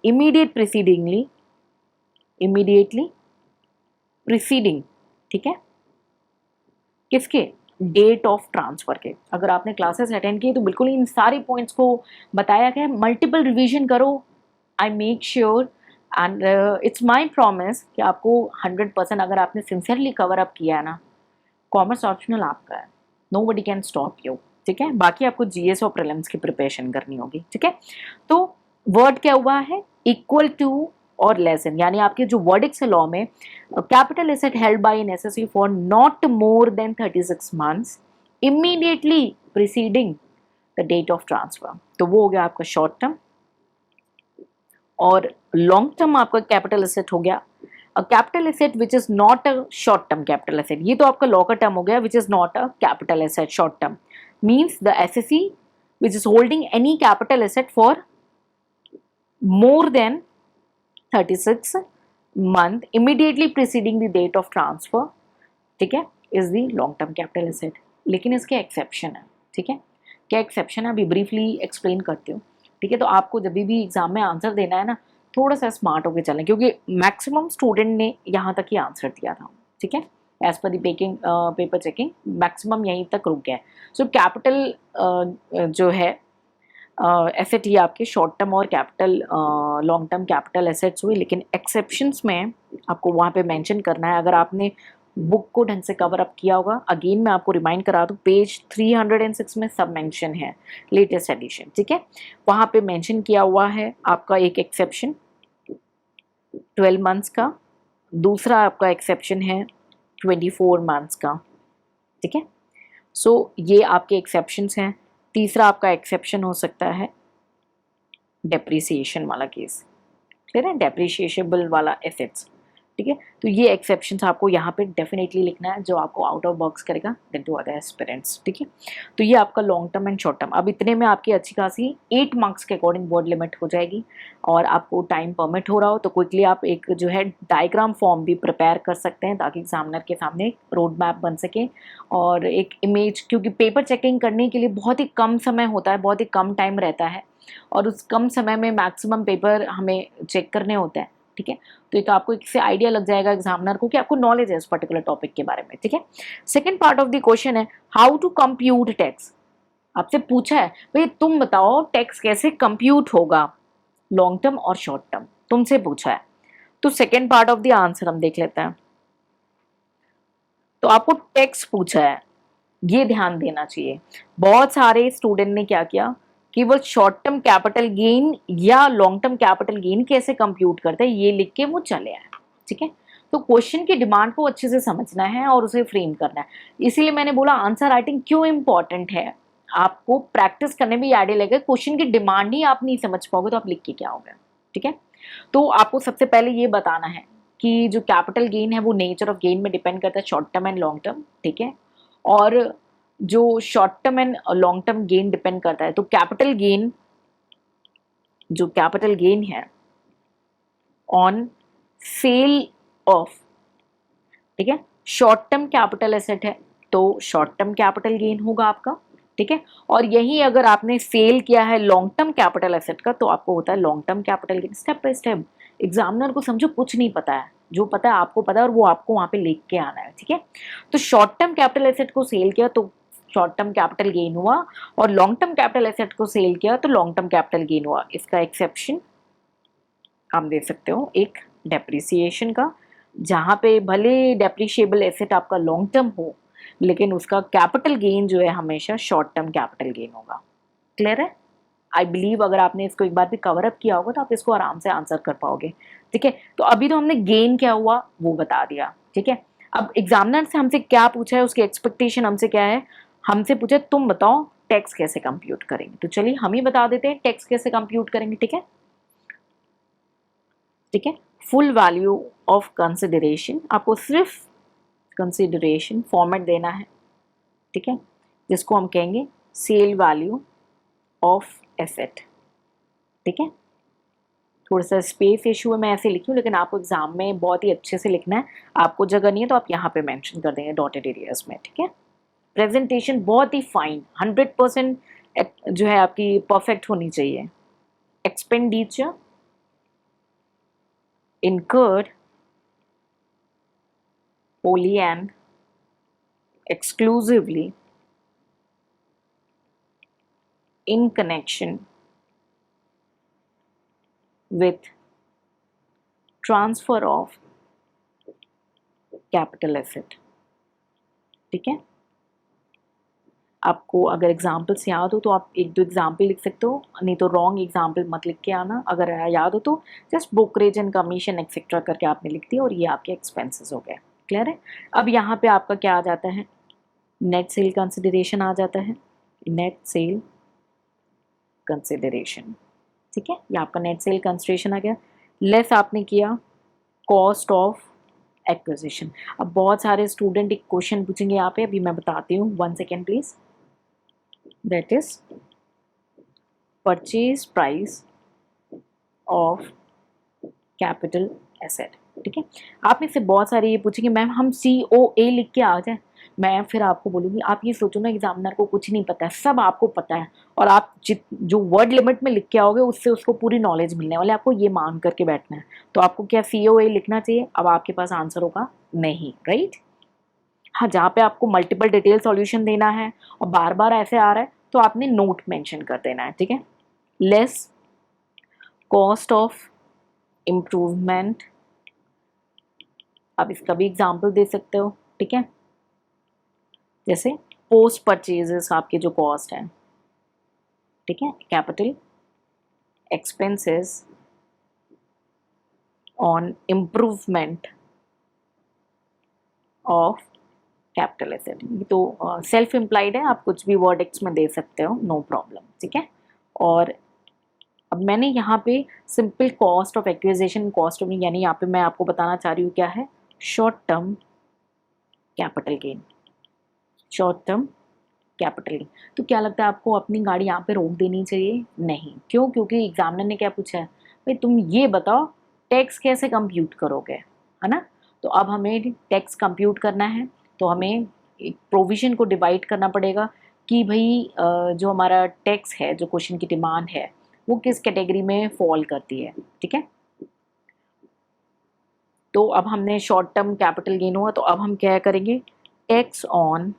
इमीडिएटली प्रीसीडिंग, ठीक है। किसके? डेट ऑफ ट्रांसफर के। अगर आपने क्लासेस अटेंड की तो बिल्कुल इन सारे पॉइंट्स को बताया गया है, मल्टीपल रिवीजन करो। I make sure and it's my promise कि आपको 100% अगर आपने सिंसियरली कवर अप किया है ना, कॉमर्स ऑप्शनल आपका है, nobody can stop you. ठीक है, बाकी आपको जीएस और प्रीलिम्स की प्रिपरेशन करनी होगी। ठीक है, तो वर्ड क्या हुआ है? इक्वल टू और लेस देन, यानी आपके जो वर्डिक्स है लॉ में, capital asset held by an assessee for not more than 36 months immediately preceding the date of transfer, तो वो हो गया आपका शॉर्ट टर्म। और लॉन्ग टर्म आपका कैपिटल एसेट हो गया a capital asset which is not a short term capital asset. ये तो आपका लॉ का टर्म हो गया, which is not a capital asset short term, means the assessee which is holding any capital asset for more than 36 month immediately preceding the date of transfer, ठीक है, is the long term capital asset। लेकिन इसके एक्सेप्शन है। ठीक है, क्या एक्सेप्शन है अभी ब्रीफली एक्सप्लेन करती हूँ। ठीक है, तो आपको जब भी एग्जाम में आंसर देना है ना, थोड़ा सा स्मार्ट होकर चलें, क्योंकि मैक्सिमम स्टूडेंट ने यहाँ तक ही आंसर दिया था। ठीक है, as per the paper checking maximum यहीं तक रुक गया है। सो कैपिटल जो है एसेट ये आपके शॉर्ट टर्म और capital long term capital assets हुए, लेकिन एक्सेप्शंस में आपको वहाँ पे मेंशन करना है। अगर आपने बुक को ढंग से कवर अप किया होगा, अगेन मैं आपको रिमाइंड करा दूँ, पेज 306 में सब मेंशन है, लेटेस्ट एडिशन। ठीक है, वहाँ पे मेंशन किया हुआ है आपका एक एक्सेप्शन 12 मंथ्स का, दूसरा आपका एक्सेप्शन है 24 मंथ्स का। ठीक है, सो ये आपके एक्सेप्शंस हैं। तीसरा आपका एक्सेप्शन हो सकता है डेप्रिसिएशन वाला केस, क्लियर है, डेप्रिशिएबल वाला एसेट्स। ठीक है, तो ये एक्सेप्शंस आपको यहाँ पे डेफिनेटली लिखना है, जो आपको आउट ऑफ बॉक्स करेगा देन टू अदर एस्पिरेंट्स। ठीक है, तो ये आपका long term and short term, अब इतने में आपकी अच्छी खासी 8 मार्क्स के अकॉर्डिंग बोर्ड लिमिट हो जाएगी। और आपको टाइम परमिट हो रहा हो तो क्विकली आप एक जो है डायग्राम फॉर्म भी प्रिपेयर कर सकते हैं, ताकि एग्जामिनर के सामने एक रोड मैप बन सके और एक इमेज, क्योंकि पेपर चेकिंग करने के लिए बहुत ही कम समय होता है, बहुत ही कम टाइम रहता है, और उस कम समय में मैक्सिमम पेपर हमें चेक करने होते हैं। ठीक है, तो ये तो आपको इससे आइडिया लग जाएगा एग्जामिनर को कि आपको नॉलेज है इस पर्टिकुलर टॉपिक के बारे में। ठीक है, second part of the question है हाउ टू कंप्यूट टैक्स। आपसे पूछा है भाई तुम बताओ टैक्स कैसे कंप्यूट होगा, लॉन्ग टर्म और शॉर्ट टर्म, तुमसे पूछा है। तो second part of the answer हम देख लेते हैं। तो आपको टैक्स पूछा है, ये ध्यान देना चाहिए। बहुत सारे स्टूडेंट ने क्या किया, केवल शॉर्ट टर्म कैपिटल गेन या लॉन्ग टर्म कैपिटल गेन कैसे कंप्यूट करते हैं ये लिख के वो चले आए। ठीक है, तो क्वेश्चन की डिमांड को अच्छे से समझना है और उसे फ्रेम करना है। इसीलिए मैंने बोला आंसर राइटिंग क्यों इंपॉर्टेंट है, आपको प्रैक्टिस करने में आइडिया लगेगा। क्वेश्चन की डिमांड ही आप नहीं समझ पाओगे तो आप लिख के क्या होगा। ठीक है, तो आपको सबसे पहले ये बताना है कि जो कैपिटल गेन है वो नेचर ऑफ गेन में डिपेंड करता है, short term and long term. ठीक है, और जो short term and long term gain depend करता है, तो कैपिटल गेन, जो कैपिटल गेन है ऑन सेल ऑफ, ठीक है, शॉर्ट टर्म कैपिटल एसेट है तो शॉर्ट टर्म कैपिटल गेन होगा आपका। ठीक है, और यही अगर आपने सेल किया है लॉन्ग टर्म कैपिटल एसेट का तो आपको होता है long term capital gain. Step by step examiner को समझो कुछ नहीं पता है, जो पता है आपको पता है और वो आपको वहां पे लिख के आना है। ठीक है, तो शॉर्ट टर्म कैपिटल एसेट को सेल किया तो शॉर्ट टर्म कैपिटल गेन हुआ, और लॉन्ग टर्म कैपिटल एसेट को सेल किया तो लॉन्ग टर्म कैपिटल गेन हुआ। इसका एक्सेप्शन आप दे सकते हो एक डेप्रिसिएशन का, जहां पे भले डेप्रिशिएबल एसेट आपका लॉन्ग टर्म हो लेकिन उसका कैपिटल गेन जो है हमेशा शॉर्ट टर्म कैपिटल गेन होगा। क्लियर है? आई बिलीव अगर आपने इसको एक बार भी कवर अप किया होगा तो आप इसको आराम से आंसर कर पाओगे। ठीक है, तो अभी तो हमने गेन क्या हुआ वो बता दिया। ठीक है, अब एग्जामिनर से हमसे क्या पूछा है, उसकी एक्सपेक्टेशन हमसे क्या है, हमसे पूछा तुम बताओ टैक्स कैसे कंप्यूट करेंगे, तो चलिए हम ही बता देते हैं टैक्स कैसे कंप्यूट करेंगे। ठीक है, ठीक है, फुल वैल्यू ऑफ कंसिडरेशन, आपको सिर्फ कंसिडरेशन फॉर्मेट देना है। ठीक है, जिसको हम कहेंगे सेल वैल्यू ऑफ एसेट। ठीक है, थोड़ा सा स्पेस इशू है, मैं ऐसे लिखी हूँ, लेकिन आपको एग्जाम में बहुत ही अच्छे से लिखना है। आपको जगह नहीं है तो आप यहाँ पे मेंशन कर देंगे डॉटेड एरियाज में। ठीक है, प्रेजेंटेशन बहुत ही फाइन 100% जो है आपकी परफेक्ट होनी चाहिए। Expenditure incurred wholly and exclusively in connection with transfer of capital asset। ठीक है, आपको अगर एग्जाम्पल्स याद हो तो आप एक दो एग्जाम्पल लिख सकते हो, नहीं तो रॉन्ग एग्जाम्पल मत लिख के आना। अगर याद हो तो just brokerage and commission etcetera करके आपने लिख दिया और ये आपके एक्सपेंसेस हो गए। क्लियर है? अब यहाँ पे आपका क्या आ जाता है, नेट सेल कंसिडरेशन आ जाता है, नेट सेल कंसिडरेशन। ठीक है, ये आपका नेट सेल कंसिडरेशन आ गया, लेस आपने किया कॉस्ट ऑफ एक्विजिशन। अब बहुत सारे स्टूडेंट एक क्वेश्चन पूछेंगे यहाँ पे, अभी मैं बताती हूँ, 1 second please. That is purchase price of capital asset. ठीक है, आप में से बहुत सारे ये पूछेंगे मैम हम COA लिख के आ जाए। मैं फिर आपको बोलूँगी आप ये सोचो ना, एग्जामिनर को कुछ नहीं पता है, सब आपको पता है, और आप जो वर्ड लिमिट में लिख के आओगे उससे उसको पूरी नॉलेज मिलने वाली है, आपको ये मान करके बैठना है। तो आपको क्या COA लिखना चाहिए? अब आपके पास आंसर होगा नहीं, राइट? हाँ, जहाँ पे आपको मल्टीपल डिटेल सॉल्यूशन देना है और बार बार ऐसे आ रहा है तो आपने नोट मेंशन कर देना है। ठीक है, लेस कॉस्ट ऑफ इम्प्रूवमेंट, आप इसका भी एग्जाम्पल दे सकते हो। ठीक है, जैसे पोस्ट परचेजेस आपके जो कॉस्ट है, ठीक है, capital expenses on improvement of capital asset. ये तो सेल्फ इम्प्लाइड है, आप कुछ भी वर्ड एक्स में दे सकते हो, नो प्रॉब्लम। ठीक है, और अब मैंने यहाँ पे simple cost of acquisition, cost of, यानी यहाँ पे मैं आपको बताना चाह रही हूँ क्या है, short term capital gain, short term capital gain. तो क्या लगता है आपको अपनी गाड़ी यहाँ पे रोक देनी चाहिए? नहीं। क्यों? क्योंकि एग्जामिनर ने क्या पूछा है, भाई तुम ये बताओ टैक्स कैसे कंप्यूट करोगे, है ना? तो अब हमें टैक्स कंप्यूट करना है, तो हमें एक प्रोविजन को डिवाइड करना पड़ेगा कि भाई जो हमारा टैक्स है, जो क्वेश्चन की डिमांड है, वो किस कैटेगरी में फॉल करती है। ठीक है, तो अब हमने शॉर्ट टर्म कैपिटल गेन हुआ, तो अब हम क्या करेंगे, tax on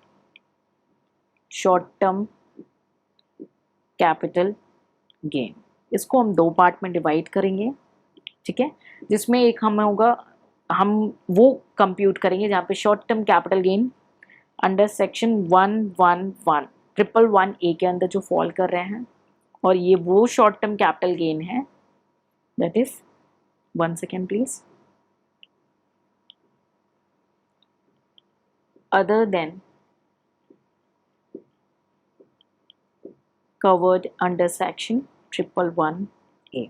short term capital gain, इसको हम दो पार्ट में डिवाइड करेंगे। ठीक है, जिसमें एक हमें होगा, हम वो कंप्यूट करेंगे जहाँ पे short term capital gain under section 111 ए के अंदर जो फॉल कर रहे हैं, और ये वो शॉर्ट टर्म कैपिटल गेन है, that is 1 second please, other than covered under section 111A।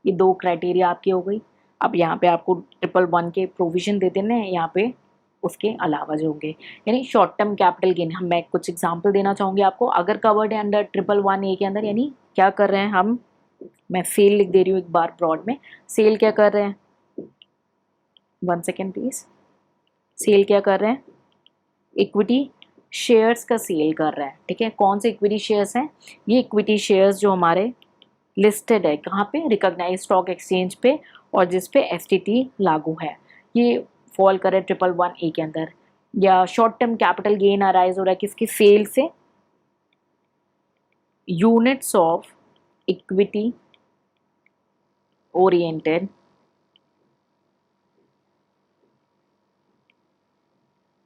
ये दो क्राइटेरिया आपकी हो गई। अब यहाँ पे आपको 111 के प्रोविजन दे देने हैं, यहाँ पे उसके अलावा जो होंगे, यानी शॉर्ट टर्म कैपिटल गेन। हम, मैं कुछ एग्जांपल देना चाहूँगी आपको, अगर कवर्ड है अंडर 111A के अंदर, यानी क्या कर रहे हैं हम, मैं सेल लिख दे रही हूँ एक बार ब्रॉड में, सेल क्या कर रहे हैं, 1 सेकेंड प्लीज, सेल क्या कर रहे हैं, इक्विटी शेयर्स का सेल कर रहा है। ठीक है, कौन से इक्विटी शेयर्स हैं, ये इक्विटी शेयर्स जो हमारे लिस्टेड है कहाँ पे, रिकॉग्नाइज्ड स्टॉक एक्सचेंज पे, और जिस पे STT लागू है, ये फॉल करे 111A के अंदर। या short term capital gain arise हो रहा है किसकी, सेल से, units of equity oriented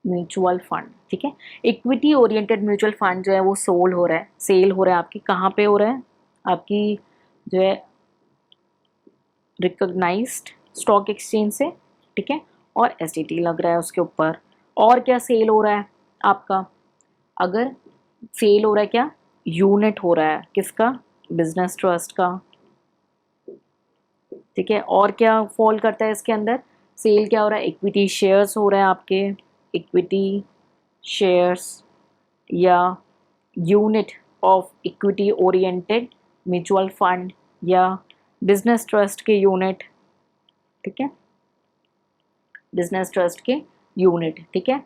mutual fund. ठीक है, इक्विटी ओरिएंटेड म्यूचुअल फंड जो है वो सोल हो रहा है, सेल हो रहा है आपकी, कहाँ पे हो रहा है, आपकी जो है रिकॉग्नाइज्ड स्टॉक एक्सचेंज से। ठीक है, और STT लग रहा है उसके ऊपर। और क्या सेल हो रहा है आपका, अगर सेल हो रहा है क्या, यूनिट हो रहा है किसका, बिजनेस ट्रस्ट का। ठीक है, और क्या फॉल करता है इसके अंदर, सेल क्या हो रहा है, इक्विटी शेयर्स हो रहा है आपके, इक्विटी शेयर्स या unit of equity oriented mutual fund या बिजनेस ट्रस्ट के यूनिट। ठीक है, बिजनेस ट्रस्ट के यूनिट। ठीक है,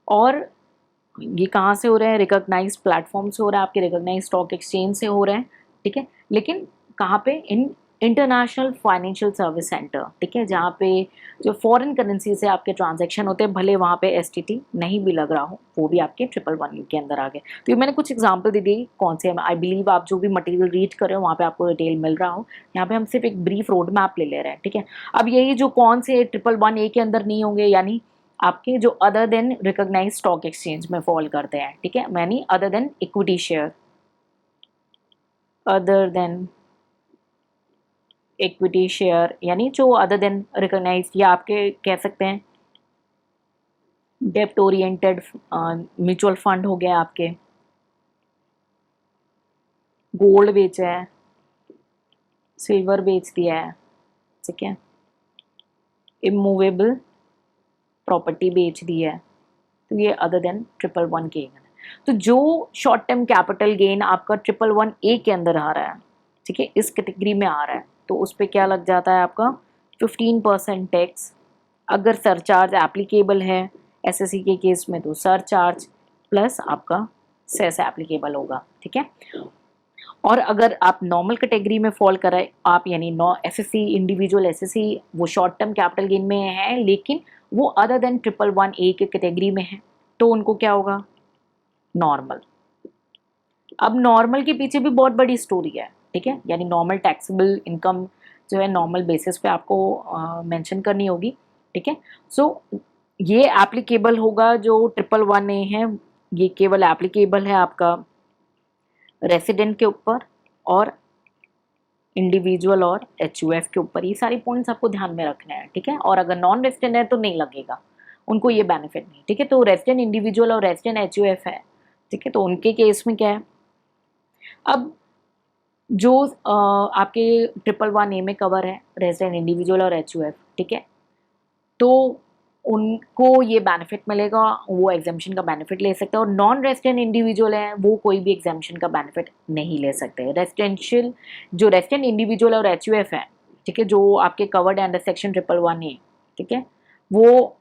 और ये कहाँ से हो रहे हैं, रिकॉग्नाइज्ड प्लेटफॉर्म से हो रहा है, आपके रिकॉग्नाइज्ड स्टॉक एक्सचेंज से हो रहे हैं। ठीक है, लेकिन कहाँ पे, in international financial service centre, ठीक है, जहाँ पे जो फॉरेन करेंसी से आपके ट्रांजैक्शन होते हैं, भले वहाँ पे एसटीटी नहीं भी लग रहा हो, वो भी आपके 111 के अंदर आ गए। तो ये मैंने कुछ एग्जांपल दे दी कौन से, आई बिलीव आप जो भी मटेरियल रीड कर रहे हो वहाँ पे आपको डिटेल मिल रहा हो। यहाँ पे हम सिर्फ एक ब्रीफ रोड मैप ले रहे हैं, ठीक है। अब यही जो कौन से 111A के अंदर नहीं होंगे, यानी आपके जो other than recognise stock exchange में फॉल करते हैं, ठीक है, यानी other than equity share, other than equity share, यानी जो अदर देन रिकॉग्नाइज, या आपके कह सकते हैं डेप्ट ओरिएंटेड म्यूचुअल फंड हो गया, आपके गोल्ड बेचा है, सिल्वर बेच दिया है, ठीक है, इमूवेबल प्रॉपर्टी बेच दी है, तो ये अदर देन 111 के। तो जो शॉर्ट टर्म कैपिटल गेन आपका 111A के अंदर आ रहा है, ठीक है, इस कैटेगरी में आ रहा है, तो उस पर क्या लग जाता है आपका 15% टैक्स। अगर सरचार्ज एप्लीकेबल है एसएससी के केस में, तो सरचार्ज प्लस आपका सेस एप्लीकेबल होगा, ठीक है। और अगर आप नॉर्मल कैटेगरी में फॉल कर रहे आप, यानी एसएससी इंडिविजुअल एसएससी वो शॉर्ट टर्म कैपिटल गेन में है, लेकिन वो अदर देन 111A के कैटेगरी में है, तो उनको क्या होगा, नॉर्मल। अब नॉर्मल के पीछे भी बहुत बड़ी स्टोरी है, ठीक है, यानी नॉर्मल टैक्सेबल इनकम जो है नॉर्मल बेसिस पे आपको मेंशन करनी होगी, ठीक है। सो ये एप्लीकेबल होगा जो 111A है, ये केवल एप्लीकेबल है आपका रेसिडेंट के ऊपर और इंडिविजुअल और एचयूएफ के ऊपर। ये सारी पॉइंट्स आपको ध्यान में रखने हैं, ठीक है। और अगर नॉन रेसिडेंट है तो नहीं लगेगा, उनको ये बेनिफिट नहीं, ठीक है। तो रेसिडेंट इंडिविजुअल और रेसिडेंट एचयूएफ है, ठीक है, तो उनके केस में क्या है, अब जो आपके 111A में कवर है रेसिडेंट इंडिविजुअल और एचयूएफ, ठीक है, तो उनको ये बेनिफिट मिलेगा, वो एग्जाम्पशन का बेनिफिट ले सकते हैं। और नॉन रेसिडेंट इंडिविजुअल है वो कोई भी एग्जाम्पशन का बेनिफिट नहीं ले सकते। रेसिडेंशियल जो रेसिडेंट इंडिविजुअल और एचयूएफ है, ठीक है, जो आपके कवर्ड अंडर सेक्शन 111A, ठीक है, वो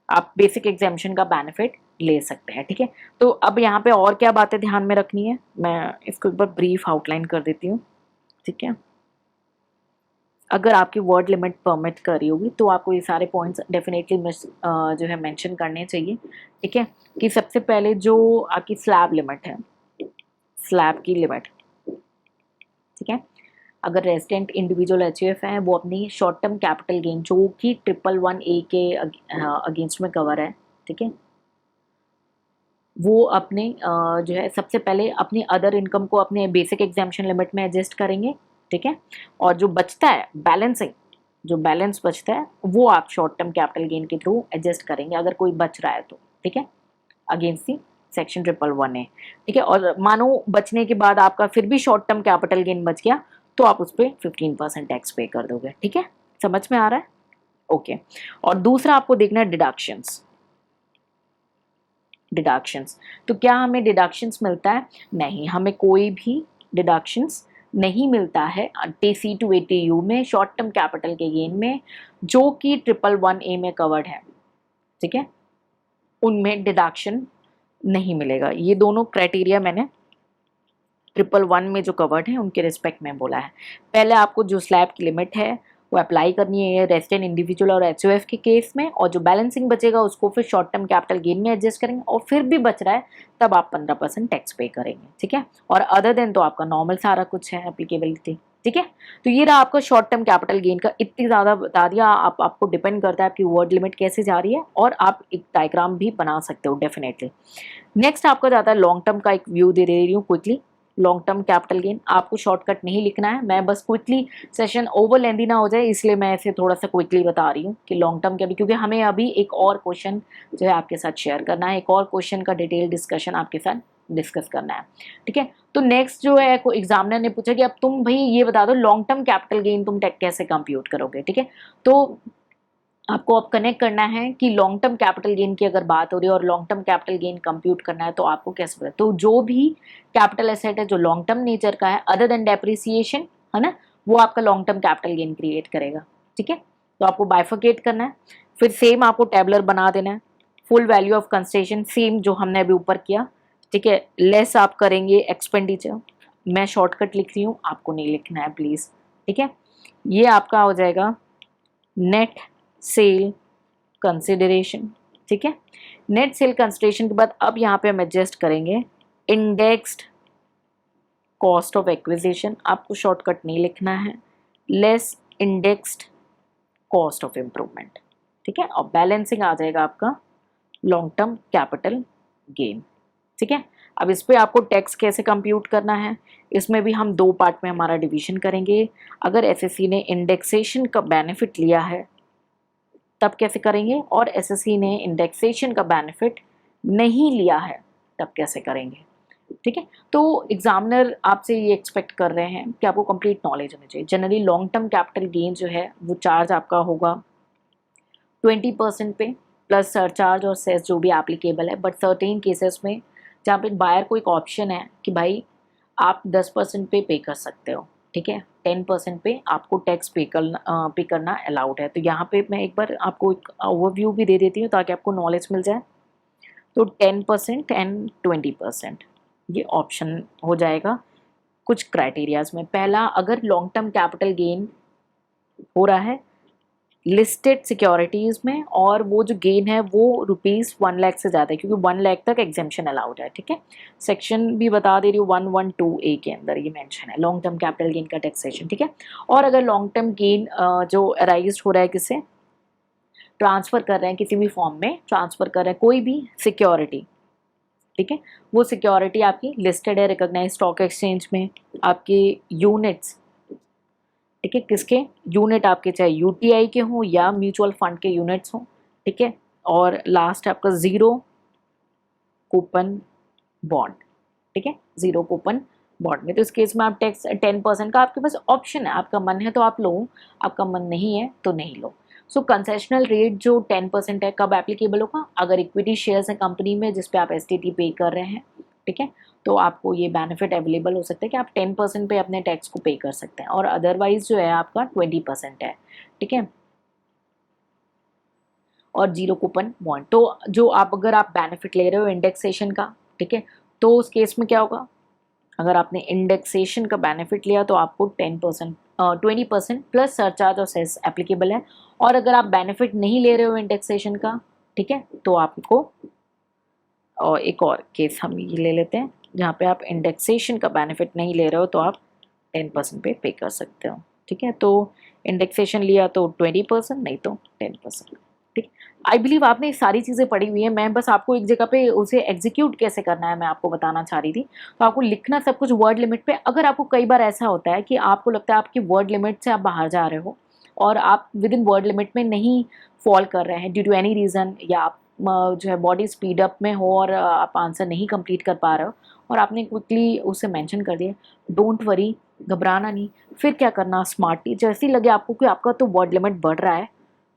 आप बेसिक एग्जाम्पशन का बेनिफिट ले सकते हैं, ठीक है। तो अब यहाँ पे और क्या बातें ध्यान में रखनी है, मैं इसको एक बार ब्रीफ आउटलाइन कर देती हूँ, ठीक है। अगर आपकी वर्ड लिमिट परमिट कर रही होगी तो आपको ये सारे पॉइंट्स डेफिनेटली जो है मेंशन करने चाहिए, ठीक है। कि सबसे पहले जो आपकी स्लैब लिमिट है, स्लैब की लिमिट, ठीक है, अगर रेजिडेंट इंडिविजुअल एचयूएफ है वो अपनी शॉर्ट टर्म कैपिटल गेन जो कि 111A के अगेंस्ट में कवर है, ठीक है, वो अपने जो है सबसे पहले अपनी अदर इनकम को अपने बेसिक एग्जाम्पशन लिमिट में एडजस्ट करेंगे, ठीक है। और जो बचता है बैलेंसिंग, जो बैलेंस बचता है वो आप शॉर्ट टर्म कैपिटल गेन के थ्रू एडजस्ट करेंगे, अगर कोई बच रहा है तो, ठीक है, अगेंस्ट दी सेक्शन 111A, ठीक है। और मानो बचने के बाद आपका फिर भी शॉर्ट टर्म कैपिटल गेन बच गया तो आप उस पर 15% टैक्स पे कर दोगे, ठीक है, समझ में आ रहा है, ओके। और दूसरा आपको देखना है डिडक्शंस, डिडक्शंस, तो क्या हमें डिडक्शंस मिलता है, नहीं, हमें कोई भी डिडक्शंस नहीं मिलता है T2ATU में शॉर्ट टर्म कैपिटल के गेन में जो कि 111A में कवर्ड है, ठीक है, उनमें डिडक्शन नहीं मिलेगा। ये दोनों क्राइटेरिया मैंने 111 में जो कवर्ड है उनके रिस्पेक्ट में बोला है। पहले आपको जो स्लैब की लिमिट है वो अप्लाई करनी है रेजिडेंट इंडिविजुअल और एचयूएफ के केस में, और जो बैलेंसिंग बचेगा उसको फिर शॉर्ट टर्म कैपिटल गेन में एडजस्ट करेंगे, और फिर भी बच रहा है तब आप 15% टैक्स पे करेंगे, ठीक है। और अदर देन तो आपका नॉर्मल सारा कुछ है एप्लीकेबिलिटी, ठीक है। तो ये रहा आपका शॉर्ट टर्म कैपिटल गेन का, इतनी ज़्यादा बता दिया। आपको डिपेंड करता है आपकी वर्ड लिमिट कैसे जा रही है, और आप एक डायग्राम भी बना सकते हो डेफिनेटली। नेक्स्ट आपका जाता है लॉन्ग टर्म का, एक व्यू दे रही हूँ quickly. Long term capital gain आपको शॉर्टकट नहीं लिखना है, मैं बस क्विकली, सेशन ओवर लेंदी ना हो जाए इसलिए मैं इसे थोड़ा सा क्विकली बता रही हूँ कि लॉन्ग टर्म क्या भी, क्योंकि हमें अभी एक और क्वेश्चन जो है आपके साथ शेयर करना है, एक और क्वेश्चन का डिटेल डिस्कशन आपके साथ डिस्कस करना है, ठीक है। तो नेक्स्ट जो है को एग्जामिनर ने पूछा कि अब तुम भाई ये बता दो लॉन्ग टर्म कैपिटल गेन तुम कैसे कंप्यूट करोगे, ठीक है। तो आपको अब कनेक्ट करना है कि लॉन्ग टर्म कैपिटल गेन की अगर बात हो रही है और long term capital gain compute करना है तो आपको कैसे पता, तो जो भी कैपिटल एसेट है जो लॉन्ग टर्म नेचर का है अदर देन डेप्रिसिएशन, है ना, वो आपका long term capital gain create करेगा, ठीक है। तो आपको बाइफरकेट करना है, फिर सेम आपको टेबलर बना देना है, full value of consideration same जो हमने अभी ऊपर किया, ठीक है, लेस आप करेंगे एक्सपेंडिचर, मैं शॉर्टकट लिख रही हूँ, आपको नहीं लिखना है प्लीज, ठीक है। ये आपका हो जाएगा नेट सेल कंसिडरेशन, ठीक है। नेट सेल कंसिडरेशन के बाद अब यहाँ पे हम एडजस्ट करेंगे इंडेक्स्ड कॉस्ट ऑफ एक्विजिशन, आपको शॉर्टकट नहीं लिखना है, less indexed cost of improvement, ठीक है। और बैलेंसिंग आ जाएगा आपका लॉन्ग टर्म कैपिटल गेन, ठीक है। अब इस पे आपको टैक्स कैसे कंप्यूट करना है, इसमें भी हम दो पार्ट में हमारा डिवीजन करेंगे। अगर एसएससी ने इंडेक्सेशन का बेनिफिट लिया है तब कैसे करेंगे, और एसएससी ने इंडेक्सेशन का बेनिफिट नहीं लिया है तब कैसे करेंगे, ठीक है। तो एग्जामिनर आपसे ये एक्सपेक्ट कर रहे हैं कि आपको कंप्लीट नॉलेज होनी चाहिए। Generally long term capital gain जो है वो चार्ज आपका होगा 20% पे, प्लस सरचार्ज और सेस जो भी एप्लीकेबल है। बट सर्टेन केसेस में जहाँ पे बायर को एक ऑप्शन है कि भाई आप 10% पे कर सकते हो, ठीक है, 10% पे आपको टैक्स पे करना अलाउड है। तो यहाँ पे मैं एक बार आपको एक ओवरव्यू भी दे देती हूँ ताकि आपको नॉलेज मिल जाए। तो 10% एंड 20% ये ऑप्शन हो जाएगा कुछ क्राइटेरियाज में। पहला, अगर लॉन्ग टर्म कैपिटल गेन हो रहा है लिस्टेड सिक्योरिटीज़ में और वो जो गेन है वो ₹1 लाख से ज़्यादा है, क्योंकि 1 लाख तक एग्जेम्पशन अलाउड है, ठीक है। सेक्शन भी बता दे रही हूँ 112A के अंदर ये मेंशन है लॉन्ग टर्म कैपिटल गेन का टैक्सेशन, ठीक है। और अगर लॉन्ग टर्म गेन जो अराइज हो रहा है किससे, ट्रांसफ़र कर रहे हैं किसी भी फॉर्म में, ट्रांसफ़र कर रहे हैं कोई भी सिक्योरिटी, ठीक है, वो सिक्योरिटी आपकी लिस्टेड है रिकॉग्नाइज स्टॉक एक्सचेंज में, आपके यूनिट्स, ठीक है, किसके यूनिट आपके चाहे यूटीआई के हों या म्यूचुअल फंड के यूनिट्स हों, ठीक है। और लास्ट आपका ज़ीरो कूपन बॉन्ड, ठीक है, ज़ीरो कूपन बॉन्ड में। तो इस केस में आप टैक्स 10% का आपके पास ऑप्शन है, आपका मन है तो आप लो, आपका मन नहीं है तो नहीं लो। सो कंसेशनल रेट जो 10% है कब एप्लीकेबल होगा, अगर इक्विटी शेयर्स है कंपनी में जिस पे आप एसटीटी पे कर रहे हैं, ठीक है, तो आपको ये बेनिफिट अवेलेबल हो सकता है कि आप 10% पे अपने टैक्स को पे कर सकते हैं, और अदरवाइज जो है आपका 20% है, ठीक है, और जीरो कूपन बॉन्ड। तो जो आप अगर आप बेनिफिट ले रहे हो इंडेक्सेशन का, ठीक है, तो उस केस में क्या होगा, अगर आपने इंडेक्सेशन का बेनिफिट लिया तो आपको 10% 20% प्लस सरचार्ज और सेस एप्लीकेबल है। और अगर आप बेनिफिट नहीं ले रहे हो इंडेक्सेशन का, ठीक है, तो आपको, और एक और केस हम ये ले लेते हैं जहाँ पे आप इंडेक्सेशन का बेनिफिट नहीं ले रहे हो तो आप 10% पे कर सकते हो, ठीक है। तो इंडेक्सेशन लिया तो 20%, नहीं तो 10%, ठीक। आई बिलीव आपने ये सारी चीज़ें पढ़ी हुई है, मैं बस आपको एक जगह पे उसे एग्जीक्यूट कैसे करना है मैं आपको बताना चाह रही थी। तो आपको लिखना सब कुछ वर्ड लिमिट पे। अगर आपको कई बार ऐसा होता है कि आपको लगता है आपकी वर्ड लिमिट से आप बाहर जा रहे हो और आप विद इन वर्ड लिमिट में नहीं फॉल कर रहे हैं ड्यू टू एनी रीज़न, या आप जो है बॉडी स्पीड अप में हो और आप आंसर नहीं कंप्लीट कर पा रहे हो और आपने क्विकली उसे मेंशन कर दिया, डोंट वरी, घबराना नहीं। फिर क्या करना, स्मार्टली जैसे ही लगे आपको कि आपका तो वर्ड लिमिट बढ़ रहा है,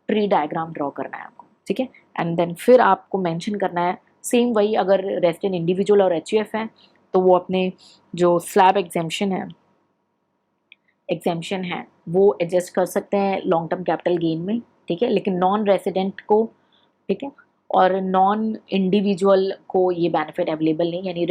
ट्री डायग्राम ड्रॉ करना है आपको, ठीक है, एंड देन फिर आपको मेंशन करना है सेम वही। अगर रेजिडेंट इंडिविजुअल और एचयूएफ है तो वो अपने जो स्लैब एग्जेम्पशन है वो एडजस्ट कर सकते हैं लॉन्ग टर्म कैपिटल गेन में, ठीक है, लेकिन नॉन रेजिडेंट को, ठीक है, और नॉन इंडिविजुअल को ये बेनिफिट अवेलेबल नहीं, यानी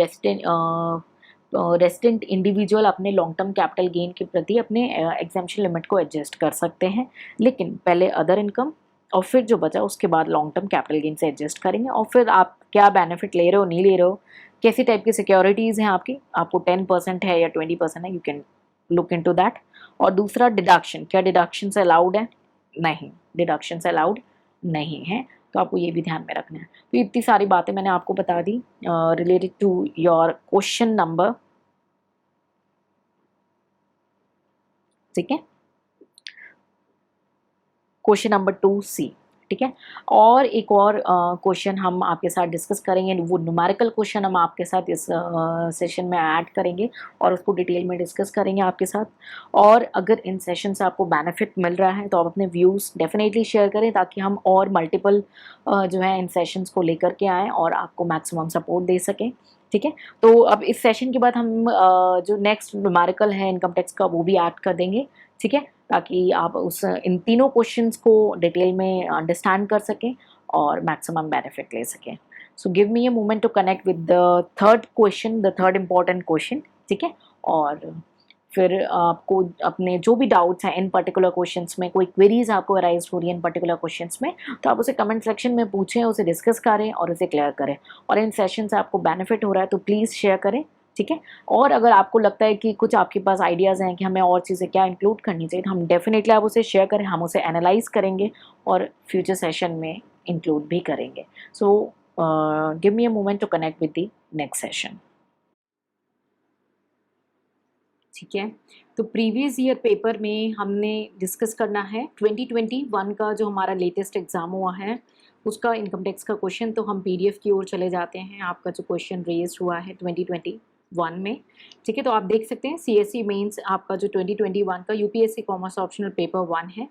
रेसिडेंट इंडिविजुअल अपने लॉन्ग टर्म कैपिटल गेन के प्रति अपने एग्जेम्पशन लिमिट को एडजस्ट कर सकते हैं, लेकिन पहले अदर इनकम और फिर जो बचा उसके बाद लॉन्ग टर्म कैपिटल गेन से एडजस्ट करेंगे। और फिर आप क्या बेनिफिट ले रहे हो नहीं ले रहे हो, कैसी टाइप की सिक्योरिटीज़ हैं आपकी, आपको 10% है या 20% है, you can look into that. और दूसरा डिडक्शन, क्या डिडक्शन से अलाउड है, नहीं, डिडक्शन से अलाउड नहीं है, तो आपको ये भी ध्यान में रखना है। तो इतनी सारी बातें मैंने आपको बता दी related to your question number, ठीक है, क्वेश्चन नंबर 2C, ठीक है। और एक और क्वेश्चन हम आपके साथ डिस्कस करेंगे, वो न्यूमेरिकल क्वेश्चन हम आपके साथ इस सेशन में ऐड करेंगे और उसको डिटेल में डिस्कस करेंगे आपके साथ। और अगर इन सेशन से आपको बेनिफिट मिल रहा है तो आप अपने व्यूज़ डेफिनेटली शेयर करें ताकि हम और मल्टीपल जो है इन सेशंस को लेकर के आएँ और आपको मैक्सिमम सपोर्ट दे सकें, ठीक है। तो अब इस सेशन के बाद हम जो नेक्स्ट न्यूमेरिकल है इनकम टैक्स का वो भी ऐड कर देंगे, ठीक है, ताकि आप उस इन तीनों क्वेश्चंस को डिटेल में अंडरस्टैंड कर सकें और मैक्सिमम बेनिफिट ले सकें। So give me a moment to connect with the third question, the third important question, ठीक है, और फिर आपको अपने जो भी डाउट्स हैं इन पर्टिकुलर क्वेश्चंस में, कोई क्वेरीज आपको अराइज हो रही है इन पर्टिकुलर क्वेश्चंस में, तो आप उसे कमेंट सेक्शन में पूछें, उसे डिस्कस करें और उसे क्लियर करें। और इन सेशन से आपको बेनिफिट हो रहा है तो प्लीज़ शेयर करें, ठीक है। और अगर आपको लगता है कि कुछ आपके पास आइडियाज़ हैं कि हमें और चीज़ें क्या इंक्लूड करनी चाहिए, तो हम डेफिनेटली आप उसे शेयर करें, हम उसे एनालाइज करेंगे और फ्यूचर सेशन में इंक्लूड भी करेंगे। So give me a moment to connect with the next session. ठीक है, तो प्रीवियस ईयर पेपर में हमने डिस्कस करना है 2021 का जो हमारा लेटेस्ट एग्ज़ाम हुआ है उसका इनकम टैक्स का क्वेश्चन। तो हम पीडीएफ की ओर चले जाते हैं। आपका जो क्वेश्चन रेज हुआ है 2021 में, ठीक है, तो आप देख सकते हैं सीएससी मेंस आपका जो 2021 का यूपीएससी कॉमर्स ऑप्शनल पेपर 1 है।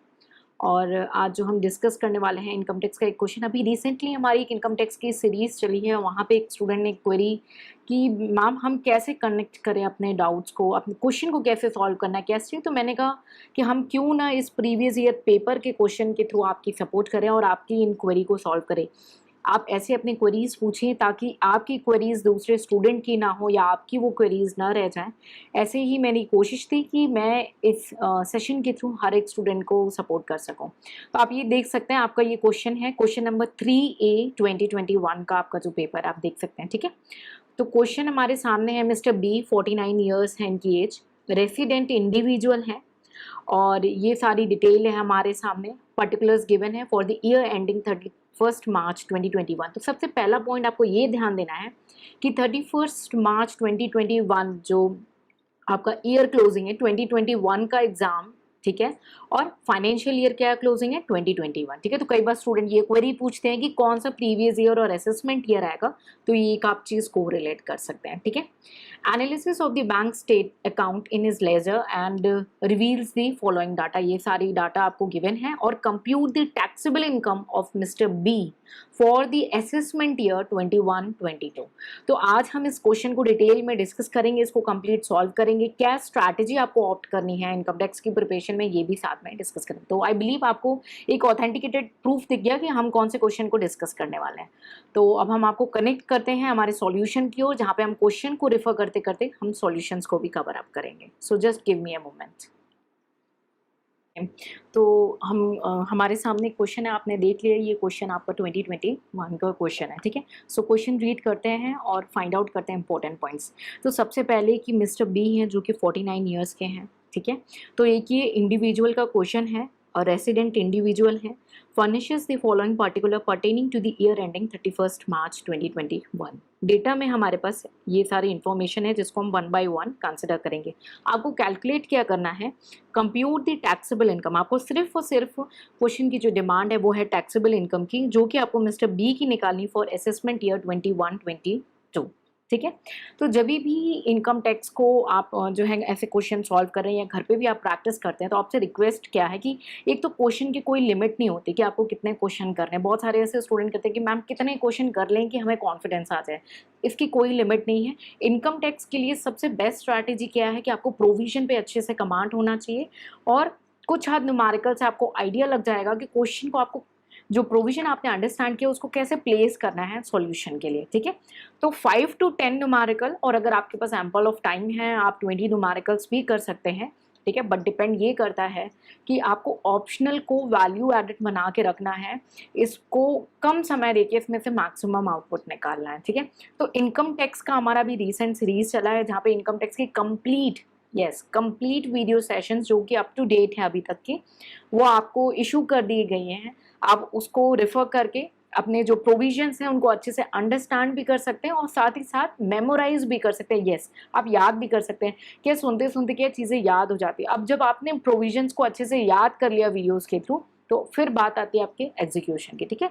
और आज जो हम डिस्कस करने वाले हैं इनकम टैक्स का एक क्वेश्चन, अभी रिसेंटली हमारी एक इनकम टैक्स की सीरीज़ चली है, वहाँ पे एक स्टूडेंट ने क्वेरी कि मैम हम कैसे कनेक्ट करें अपने डाउट्स को, अपने क्वेश्चन को कैसे सॉल्व करना है, कैसे। तो मैंने कहा कि हम क्यों ना इस प्रीवियस ईयर पेपर के क्वेश्चन के थ्रू आपकी सपोर्ट करें और आपकी इन क्वेरी को सॉल्व करें। आप ऐसे अपनी क्वेरीज़ पूछें ताकि आपकी क्वेरीज़ दूसरे स्टूडेंट की ना हो या आपकी वो क्वेरीज़ ना रह जाएँ। ऐसे ही मेरी कोशिश थी कि मैं इस सेशन के थ्रू हर एक स्टूडेंट को सपोर्ट कर सकूँ। तो आप ये देख सकते हैं, आपका ये क्वेश्चन है, क्वेश्चन नंबर 3A 2021 का आपका जो पेपर आप देख सकते हैं, ठीक है। तो क्वेश्चन हमारे सामने है, मिस्टर बी 49 ईयर्स है इनकी एज, रेसिडेंट इंडिविजुअल है और ये सारी डिटेल है हमारे सामने, पर्टिकुलर्स गिवन है for the year ending 31 March 2021। तो सबसे पहला पॉइंट आपको ये ध्यान देना है कि 31 मार्च 2021 जो आपका ईयर क्लोजिंग है 2021 का एग्जाम, ठीक है, और फाइनेंशियल ईयर क्या क्लोजिंग है 2021, ठीक है। तो कई बार स्टूडेंट ये क्वेरी पूछते हैं कि कौन सा प्रीवियस ईयर और असेसमेंट ईयर आएगा, तो ये एक आप चीज़ को रिलेट कर सकते हैं, ठीक है। Analysis of the bank state account in his ledger and reveals the following data, ये सारी डाटा आपको गिवन है, और compute the taxable income of mister B for the assessment year 21-22। तो आज हम इस क्वेश्चन को डिटेल में डिस्कस करेंगे, इसको कंप्लीट सॉल्व करेंगे, क्या स्ट्रैटेजी आपको ऑप्ट करनी है इनकम टैक्स की प्रिपरेशन में, ये भी साथ में डिस्कस करेंगे। तो आई बिलीव आपको एक ऑथेंटिकेटेड प्रूफ दिख गया कि हम कौन से क्वेश्चन को डिस्कस करने वाले हैं। तो अब हम आपको कनेक्ट करते हैं हमारे सॉल्यूशन की ओर, जहाँ पे हम क्वेश्चन को रिफर करते करते हम सॉल्यूशंस को भी कवर अप करेंगे। So just give me a moment. तो हम हमारे सामने क्वेश्चन है, आपने देख लिया, ये क्वेश्चन आपका 2021 का क्वेश्चन है, ठीक है। सो क्वेश्चन रीड करते हैं और फाइंड आउट करते हैं इंपॉर्टेंट पॉइंट्स। तो सबसे पहले कि मिस्टर बी हैं जो कि 49 ईयर्स के हैं, ठीक है। तो एक ये इंडिविजुअल का क्वेश्चन है और रेसिडेंट इंडिविजुअल है, furnishes the following particular pertaining to the year ending 31 March 2021। Data में हमारे पास ये सारी इन्फॉर्मेशन है जिसको हम 1 बाय 1 कंसिडर करेंगे। आपको कैलकुलेट क्या करना है, कंप्यूट द टैक्सेबल इनकम। आपको सिर्फ और सिर्फ क्वेश्चन की जो डिमांड है वो है टैक्सेबल इनकम की, जो कि आपको मिस्टर बी की निकालनी फॉर असेसमेंट ईयर 21-22, ठीक है। तो जब भी इनकम टैक्स को आप जो है ऐसे क्वेश्चन सॉल्व कर रहे हैं या घर पे भी आप प्रैक्टिस करते हैं, तो आपसे रिक्वेस्ट क्या है कि एक तो क्वेश्चन की कोई लिमिट नहीं होती कि आपको कितने क्वेश्चन करने हैं। बहुत सारे ऐसे स्टूडेंट कहते हैं कि मैम कितने क्वेश्चन कर लें कि हमें कॉन्फिडेंस आ जाए, इसकी कोई लिमिट नहीं है। इनकम टैक्स के लिए सबसे बेस्ट स्ट्रैटेजी क्या है कि आपको प्रोविजन पे अच्छे से कमांड होना चाहिए और कुछ हद न्यूमेरिकल से आपको आइडिया लग जाएगा कि क्वेश्चन को आपको जो प्रोविजन आपने अंडरस्टैंड किया उसको कैसे प्लेस करना है सॉल्यूशन के लिए, ठीक है। तो 5 to 10 न्यूमेरिकल, और अगर आपके पास एम्पल ऑफ टाइम है आप 20 न्यूमेरिकल्स भी कर सकते हैं, ठीक है। बट डिपेंड ये करता है कि आपको ऑप्शनल को वैल्यू एडेड बना के रखना है, इसको कम समय देके इसमें से मैक्सिमम आउटपुट निकालना है, ठीक है। तो इनकम टैक्स का हमारा भी रिसेंट सीरीज चला है जहाँ पे इनकम टैक्स की कंप्लीट वीडियो सेशंस जो कि अप टू डेट है अभी तक की, वो आपको इशू कर दिए गए हैं। आप उसको रेफर करके अपने जो प्रोविजंस हैं उनको अच्छे से अंडरस्टैंड भी कर सकते हैं और साथ ही साथ मेमोराइज भी कर सकते हैं। यस, आप याद भी कर सकते हैं। क्या सुनते सुनते क्या चीज़ें याद हो जाती है। अब जब आपने प्रोविजंस को अच्छे से याद कर लिया वीडियोस के थ्रू, तो फिर बात आती है आपके एग्जीक्यूशन की, ठीक है।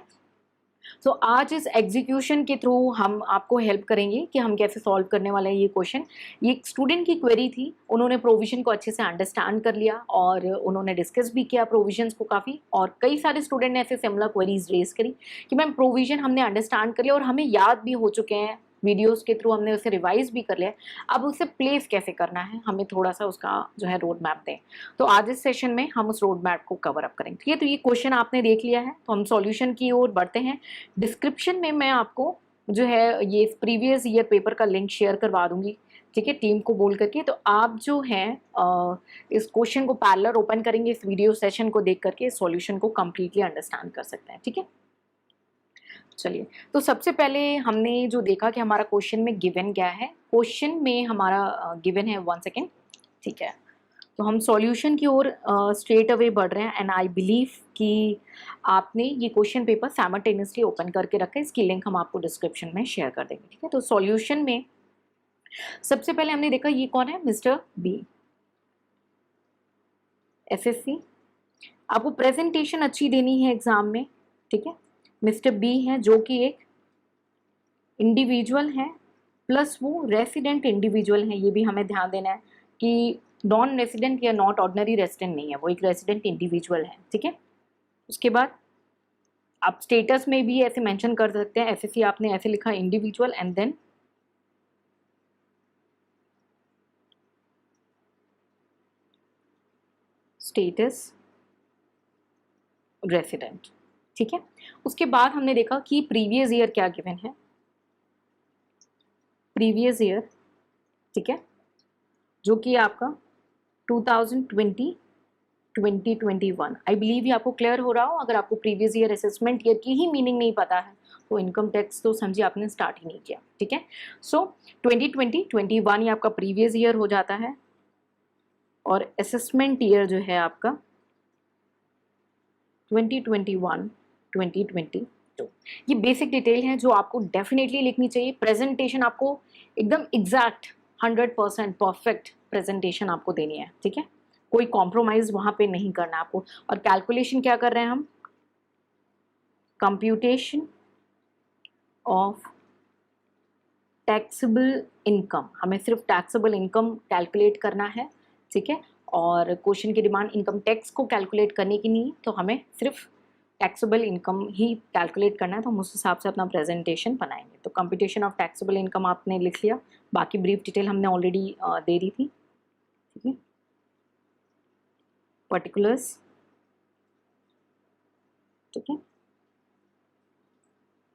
सो आज इस एग्जीक्यूशन के थ्रू हम आपको हेल्प करेंगे कि हम कैसे सॉल्व करने वाले हैं ये क्वेश्चन। ये एक स्टूडेंट की क्वेरी थी, उन्होंने प्रोविजन को अच्छे से अंडरस्टैंड कर लिया और उन्होंने डिस्कस भी किया प्रोविजंस को काफ़ी, और कई सारे स्टूडेंट ने ऐसे सिमिलर क्वेरीज रेज करी कि मैम प्रोविजन हमने अंडरस्टैंड कर लिया और हमें याद भी हो चुके हैं, वीडियोस के थ्रू हमने उसे रिवाइज भी कर लिया, अब उसे प्लेस कैसे करना है, हमें थोड़ा सा उसका जो है रोड मैप दें। तो आज इस सेशन में हम उस रोड मैप को कवर अप करेंगे, ठीक है। तो ये क्वेश्चन आपने देख लिया है, तो हम सॉल्यूशन की ओर बढ़ते हैं। डिस्क्रिप्शन में मैं आपको जो है ये प्रीवियस ईयर पेपर का लिंक शेयर करवा दूंगी, ठीक है, टीम को बोल करके। तो आप जो है इस क्वेश्चन को पैरेलल ओपन करेंगे, इस वीडियो सेशन को देख करके सॉल्यूशन को कंप्लीटली अंडरस्टैंड कर सकते हैं। ठीक है, चलिए। तो सबसे पहले हमने जो देखा कि हमारा क्वेश्चन में गिवन क्या है। क्वेश्चन में हमारा गिवन है 1 सेकेंड। ठीक है, तो हम सॉल्यूशन की ओर स्ट्रेट अवे बढ़ रहे हैं। एंड आई बिलीव कि आपने ये क्वेश्चन पेपर साइमल्टेनियसली ओपन करके रखा है। इसकी लिंक हम आपको डिस्क्रिप्शन में शेयर कर देंगे। ठीक है, तो सॉल्यूशन में सबसे पहले हमने देखा ये कौन है, मिस्टर बी, एसएससी। आपको प्रेजेंटेशन अच्छी देनी है एग्जाम में। ठीक है, मिस्टर बी है जो कि एक इंडिविजुअल है, प्लस वो रेसिडेंट इंडिविजुअल है। ये भी हमें ध्यान देना है कि नॉन रेसिडेंट या नॉट ऑर्डिनरी रेसिडेंट नहीं है, वो एक रेसिडेंट इंडिविजुअल है। ठीक है, उसके बाद आप स्टेटस में भी ऐसे मेंशन कर सकते हैं, एसएससी आपने ऐसे लिखा individual and then status resident. ठीक है, उसके बाद हमने देखा कि प्रीवियस ईयर क्या गिवन है, प्रीवियस ईयर। ठीक है, जो कि आपका 2020 2021। आई बिलीव ये आपको क्लियर हो रहा हो। अगर आपको प्रीवियस ईयर असेसमेंट ईयर की ही मीनिंग नहीं पता है तो इनकम टैक्स तो समझिए आपने स्टार्ट ही नहीं किया। ठीक है, सो 2020-21 ये आपका प्रीवियस ईयर हो जाता है और असेसमेंट ईयर जो है आपका 2021-2022। ये बेसिक डिटेल है जो आपको डेफिनेटली लिखनी चाहिए। प्रेजेंटेशन आपको एकदम एग्जैक्ट 100% परफेक्ट प्रेजेंटेशन आपको देनी है। ठीक है, कोई कॉम्प्रोमाइज वहां पे नहीं करना आपको। और कैलकुलेशन क्या कर रहे हैं हम, कंप्यूटेशन ऑफ टैक्सेबल इनकम। हमें सिर्फ टैक्सेबल इनकम कैलकुलेट करना है। ठीक है, और क्वेश्चन की डिमांड इनकम टैक्स को कैलकुलेट करने की नहीं है, तो हमें सिर्फ टैक्सेबल इनकम ही कैलकुलेट करना है। तो हम उस हिसाब से अपना प्रेजेंटेशन बनाएंगे। तो कंप्यूटेशन ऑफ टैक्सेबल इनकम आपने लिख लिया, बाकी ब्रीफ डिटेल हमने ऑलरेडी दे दी थी। ठीक है, पर्टिकुलर्स। ठीक है,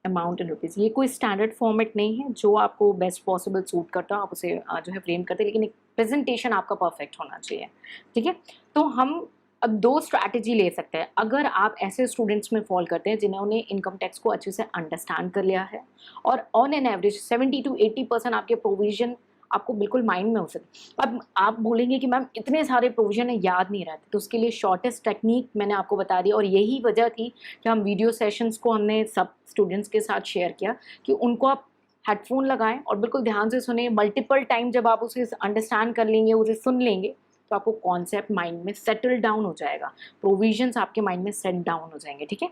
अमाउंट इन रुपीज़। ये कोई स्टैंडर्ड फॉर्मेट नहीं है, जो आपको बेस्ट पॉसिबल सूट करता हो आप उसे जो है फ्रेम करते हैं, लेकिन एक प्रेजेंटेशन आपका परफेक्ट होना चाहिए। ठीक है, तो हम अब दो स्ट्रैटेजी ले सकते हैं। अगर आप ऐसे स्टूडेंट्स में फॉल करते हैं जिन्होंने इनकम टैक्स को अच्छे से अंडरस्टैंड कर लिया है और ऑन एन एवरेज 70 to 80% आपके प्रोविजन आपको बिल्कुल माइंड में हो सके। अब आप बोलेंगे कि मैम इतने सारे प्रोविजन है याद नहीं रहते, तो उसके लिए शॉर्टेस्ट टेक्निक मैंने आपको बता दी। और यही वजह थी कि हम वीडियो सेशंस को हमने सब स्टूडेंट्स के साथ शेयर किया कि उनको आप हेडफोन लगाएं और बिल्कुल ध्यान से सुने। मल्टीपल टाइम जब आप उसे अंडरस्टैंड कर लेंगे, उसे सुन लेंगे, तो आपको कॉन्सेप्ट माइंड में सेटल डाउन हो जाएगा, प्रोविजंस आपके माइंड में सेट डाउन हो जाएंगे। ठीक है,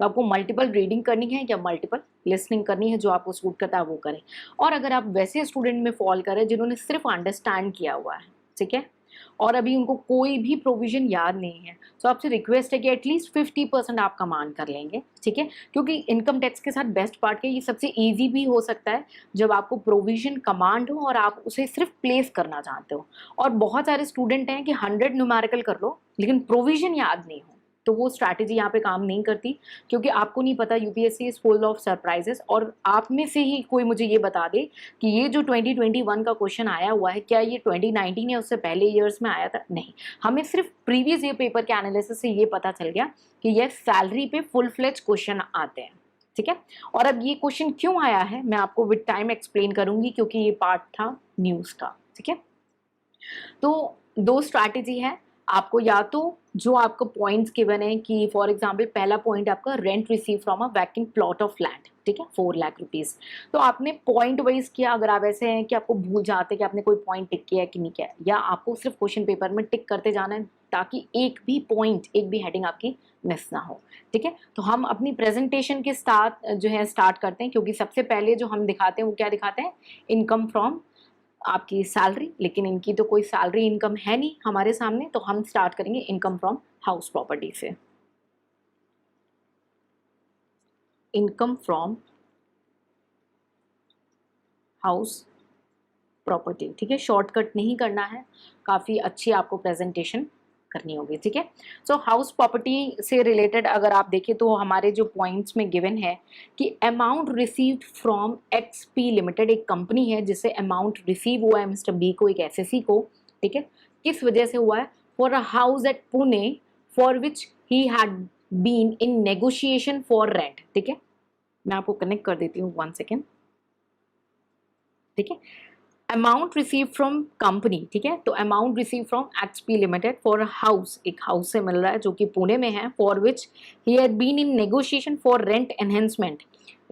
तो आपको मल्टीपल रीडिंग करनी है या मल्टीपल लिसनिंग करनी है, जो आपको सूट करता है वो करें। और अगर आप वैसे स्टूडेंट में फॉल करें जिन्होंने सिर्फ अंडरस्टैंड किया हुआ है, ठीक है, और अभी उनको कोई भी प्रोविजन याद नहीं है, तो आपसे रिक्वेस्ट है कि एटलीस्ट 50% आप कमांड कर लेंगे। ठीक है, क्योंकि इनकम टैक्स के साथ बेस्ट पार्ट है, ये सबसे ईजी भी हो सकता है जब आपको प्रोविजन कमांड हो और आप उसे सिर्फ प्लेस करना चाहते हो। और बहुत सारे स्टूडेंट हैं कि 100 न्यूमेरिकल कर लो लेकिन प्रोविजन याद नहीं हो, तो वो स्ट्रैटेजी यहाँ पे काम नहीं करती, क्योंकि आपको नहीं पता UPSC is full of surprises. और आप में से ही कोई मुझे ये बता दे कि ये जो 2021 का क्वेश्चन आया हुआ है, क्या ये 2019 या उससे पहले ईयर्स में आया था? नहीं, हमें सिर्फ प्रीवियस ईयर पेपर के एनालिसिस से ये पता चल गया कि ये सैलरी पे फुल फ्लेज क्वेश्चन आते हैं। ठीक है, और अब ये क्वेश्चन क्यों आया है मैं आपको विद टाइम एक्सप्लेन करूंगी, क्योंकि ये पार्ट था न्यूज का। ठीक है, तो दो स्ट्रैटेजी है आपको, या तो जो आपको पॉइंट्स गिवन है कि फॉर एग्जांपल पहला पॉइंट आपका rent receive from a vacant plot of land, ठीक है, 4 लाख रुपीज। तो आपने पॉइंट वाइज किया। अगर आप ऐसे हैं कि आपको भूल जाते कि आपने कोई पॉइंट टिक किया है कि नहीं किया है, या आपको सिर्फ क्वेश्चन पेपर में टिक करते जाना है ताकि एक भी पॉइंट, एक भी हेडिंग आपकी मिस ना हो। ठीक है, तो हम अपनी प्रेजेंटेशन के स्टार्ट करते हैं, क्योंकि सबसे पहले जो हम दिखाते हैं वो क्या दिखाते हैं, इनकम फ्रॉम आपकी सैलरी। लेकिन इनकी तो कोई सैलरी इनकम है नहीं हमारे सामने, तो हम स्टार्ट करेंगे इनकम फ्रॉम हाउस प्रॉपर्टी से। Income from house property. ठीक है, शॉर्टकट नहीं करना है, काफ़ी अच्छी आपको प्रेजेंटेशन करनी होगी, ठीक है। सो हाउस प्रॉपर्टी से रिलेटेड अगर आप देखें तो हमारे जो पॉइंट्स में गिवन है कि amount received from XP limited, एक कंपनी है जिससे अमाउंट रिसीव हुआ है मिस्टर बी को, एक एसएससी को, ठीक है, किस वजह से हुआ है, for a house at Pune for which he had been in negotiation for rent, ठीक है। मैं आपको कनेक्ट कर देती हूँ, 1 सेकेंड, ठीक है। अमाउंट रिसीव फ्रॉम कंपनी, ठीक है, तो amount receive from XP limited for house, एक हाउस से मिल रहा है जो कि पुणे में है, for which he had been in negotiation for rent enhancement,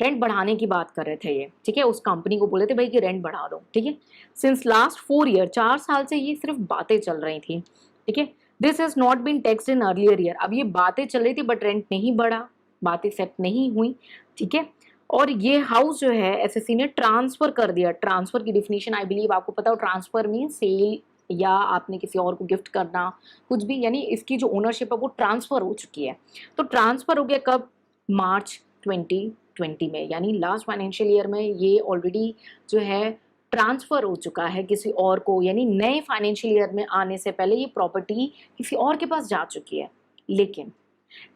rent बढ़ाने की बात कर रहे थे ये, ठीक है, उस कंपनी को बोले थे भाई कि रेंट बढ़ा दो, ठीक है। सिंस लास्ट 4 ईयर, 4 साल से ये सिर्फ बातें चल रही थी, ठीक है। This has not been taxed in earlier year, अब ये बातें चल रही थी बट रेंट नहीं बढ़ा, बातें सेट नहीं हुई, ठीक है। और ये हाउस जो है एसएससी ने ट्रांसफर कर दिया। ट्रांसफर की डिफिनीशन आई बिलीव आपको पता हो, ट्रांसफर मीन सेल या आपने किसी और को गिफ्ट करना, कुछ भी, यानी इसकी जो ओनरशिप है वो ट्रांसफर हो चुकी है। तो ट्रांसफर हो गया कब, मार्च 2020 में, यानी लास्ट फाइनेंशियल ईयर में ये ऑलरेडी जो है ट्रांसफर हो चुका है किसी और को, यानी नए फाइनेंशियल ईयर में आने से पहले ये प्रॉपर्टी किसी और के पास जा चुकी है। लेकिन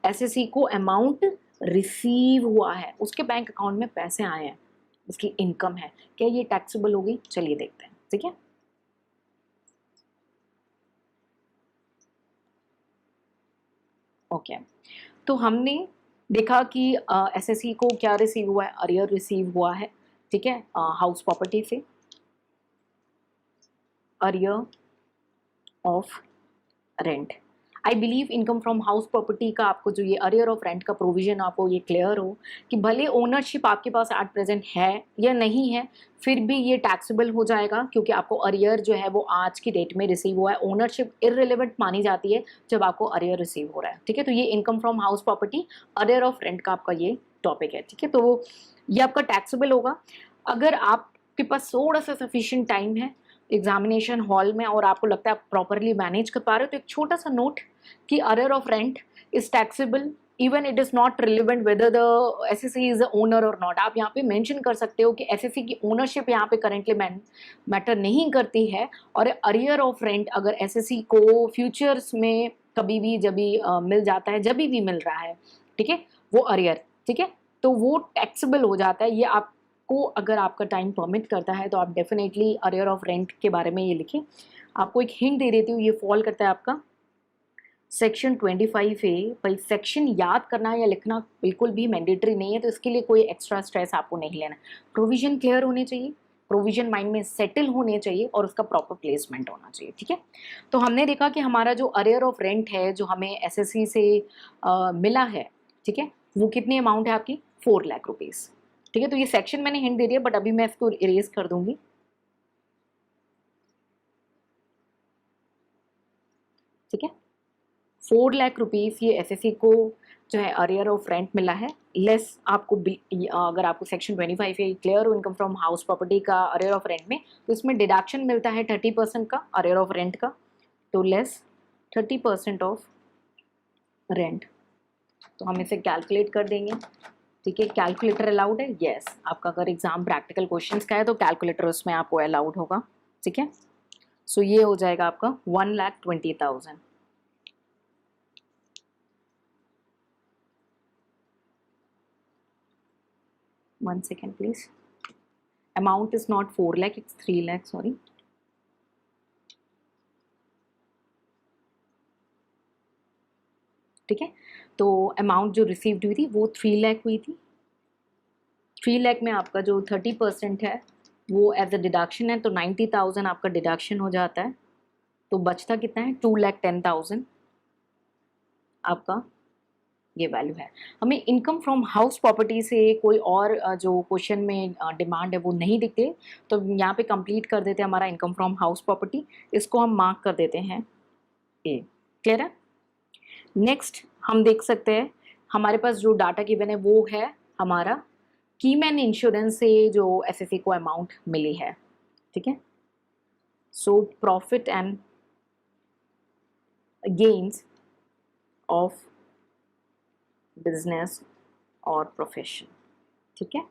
एसएससी को अमाउंट रिसीव हुआ है, उसके बैंक अकाउंट में पैसे आए हैं, उसकी इनकम है, क्या ये टैक्सेबल होगी, चलिए देखते हैं, ठीक है। ओके, तो हमने देखा कि एसएससी को क्या रिसीव हुआ है, अरियर रिसीव हुआ है, ठीक है, हाउस प्रॉपर्टी से, arrear of rent. I believe income from house property का आपको जो ये अरियर ऑफ रेंट का प्रोविजन आपको ये क्लियर हो कि भले ओनरशिप आपके पास एट प्रेजेंट है या नहीं है, फिर भी ये टैक्सेबल हो जाएगा, क्योंकि आपको अरियर जो है वो आज की डेट में रिसीव हुआ है। ओनरशिप इररिलेवेंट मानी जाती है जब आपको अरियर रिसीव हो रहा है, ठीक है। तो ये income from house property, arrear of rent का आपका ये टॉपिक है, ठीक है। तो ये आपका टैक्सेबल होगा अगर आपके पास थोड़ा सा सफिशिएंट टाइम है एग्जामिनेशन हॉल में और आपको लगता है आप प्रॉपरली मैनेज कर पा रहे हो, तो एक छोटा सा नोट कि arrear of rent is taxable even it is not relevant whether the assessee is the owner और नॉट। आप यहाँ पे मेंशन कर सकते हो कि एसएससी की ओनरशिप यहाँ पे करेंटली मैटर नहीं करती है, और अरियर ऑफ रेंट अगर एसएससी को फ्यूचर्स में कभी भी जब भी मिल जाता है, जब भी मिल रहा है, ठीक है, वो अरियर, ठीक है, तो वो टैक्सेबल हो जाता है। ये आप को अगर आपका टाइम परमिट करता है तो आप डेफिनेटली अरियर ऑफ रेंट के बारे में ये लिखें। आपको एक हिंट दे देती हूँ, ये फॉल करता है आपका सेक्शन 25 ए। भाई सेक्शन याद करना या लिखना बिल्कुल भी मैंडेटरी नहीं है, तो इसके लिए कोई एक्स्ट्रा स्ट्रेस आपको नहीं लेना। प्रोविजन क्लियर होने चाहिए, प्रोविजन माइंड में सेटल होने चाहिए और उसका प्रॉपर प्लेसमेंट होना चाहिए, ठीक है। तो हमने देखा कि हमारा जो अरियर ऑफ रेंट है जो हमें एसएससी से मिला है, ठीक है, वो कितनी अमाउंट है आपकी, 4 लाख रुपीज़, ठीक है। तो ये सेक्शन मैंने हिंट दे दिया बट अभी मैं इसको इरेज कर दूंगी, ठीक है। 4 लाख रुपीज़ ये एसएससी को जो है अरियर ऑफ रेंट मिला है, लेस आपको अगर आपको सेक्शन 25 ये क्लियर हो इनकम फ्रॉम हाउस प्रॉपर्टी का अरियर ऑफ रेंट में, तो इसमें डिडक्शन मिलता है 30% का अरियर ऑफ रेंट का, तो लेस 30% ऑफ रेंट, तो हम इसे कैलकुलेट कर देंगे, ठीक है। कैलकुलेटर अलाउड है, यस, आपका अगर एग्जाम प्रैक्टिकल क्वेश्चंस का है तो कैलकुलेटर उसमें आपको अलाउड होगा, ठीक है। सो ये हो जाएगा आपका 1,20,000। 1 second please, amount is not 4 lakh, it's 3 lakh, sorry, ठीक है। तो अमाउंट जो रिसीव्ड हुई थी वो 3 लाख हुई थी। 3 लाख में आपका जो 30% है वो एज अ डिडक्शन है, तो 90,000 आपका डिडक्शन हो जाता है, तो बचता कितना है, 2,10,000 आपका ये वैल्यू है। हमें इनकम फ्रॉम हाउस प्रॉपर्टी से कोई और जो क्वेश्चन में डिमांड है वो नहीं दिखते, तो यहाँ पे कंप्लीट कर देते हैं हमारा इनकम फ्रॉम हाउस प्रॉपर्टी, इसको हम मार्क कर देते हैं ए। क्लियर है। नेक्स्ट हम देख सकते हैं हमारे पास जो डाटा गिवन है वो है हमारा कीमैन इंश्योरेंस से जो एसएससी को अमाउंट मिली है, ठीक है। So profit and gains of business और प्रोफेशन, ठीक है।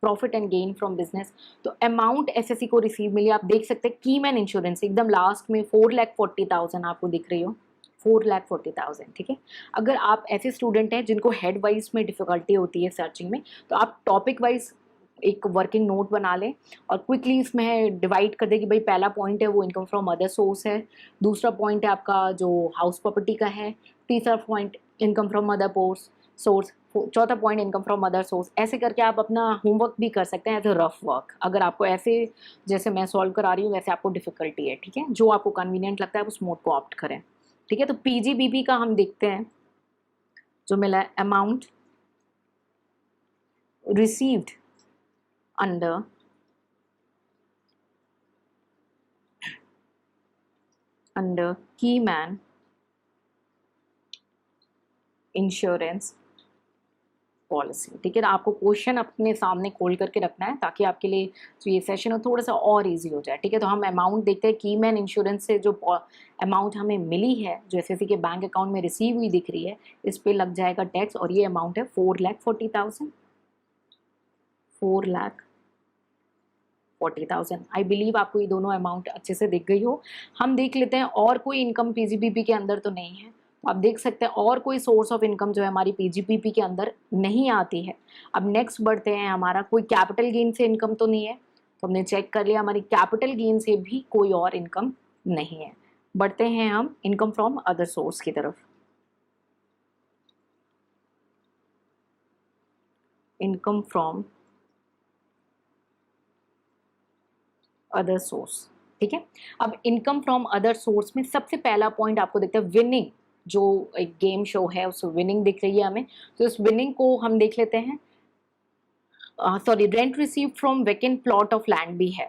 Profit and gain from business, तो अमाउंट एसएससी को रिसीव मिली, आप देख सकते हैं की मैन इंश्योरेंस एकदम लास्ट में 4,40,000 आपको दिख रही हो, 4,40,000, ठीक है। अगर आप ऐसे स्टूडेंट हैं जिनको हेड वाइज में डिफिकल्टी होती है सर्चिंग में, तो आप टॉपिक वाइज एक वर्किंग नोट बना लें और क्विकली इसमें डिवाइड कर दें कि भाई पहला पॉइंट है वो इनकम फ्रॉम अदर सोर्स है, दूसरा पॉइंट है आपका जो हाउस प्रॉपर्टी का है, तीसरा point income from other source, चौथा point income from other source. ऐसे करके आप अपना होमवर्क भी कर सकते हैं एज अ रफ वर्क, अगर आपको ऐसे जैसे मैं सॉल्व करा रही हूँ वैसे आपको डिफिकल्टी है, ठीक है। जो आपको कन्वीनियंट लगता है आप उस मोड को ऑप्ट करें, ठीक है। तो पीजीबीपी का हम देखते हैं जो मिला है, अमाउंट रिसीव्ड अंडर की मैन इंश्योरेंस पॉलिसी, ठीक है। तो आपको क्वेश्चन अपने सामने खोल करके रखना है ताकि आपके लिए जो ये सेशन हो थोड़ा सा और इजी हो जाए, ठीक है। तो हम अमाउंट देखते हैं, की मैन इंश्योरेंस से जो अमाउंट हमें मिली है जो एसएससी के बैंक अकाउंट में रिसीव हुई दिख रही है, इस पे लग जाएगा टैक्स और ये अमाउंट है 4,40,000, 4,40,000। आई बिलीव आपको ये दोनों अमाउंट अच्छे से दिख गई हो। हम देख लेते हैं और कोई इनकम पीजीबीपी के अंदर तो नहीं है, तो आप देख सकते हैं और कोई सोर्स ऑफ इनकम जो है हमारी पीजीबीपी के अंदर नहीं आती है। अब नेक्स्ट बढ़ते हैं, हमारा कोई कैपिटल गेन से इनकम तो नहीं है, तो हमने चेक कर लिया हमारी कैपिटल गेन से भी कोई और इनकम नहीं है। बढ़ते हैं हम इनकम फ्रॉम अदर सोर्स की तरफ, इनकम फ्रॉम अदर सोर्स, ठीक है। अब इनकम फ्रॉम अदर सोर्स में सबसे पहला पॉइंट आपको देखते हैं विनिंग, जो एक गेम शो है उस विनिंग दिख रही है हमें, तो इस विनिंग को हम देख लेते हैं। Sorry, rent receive from vacant plot of land भी है,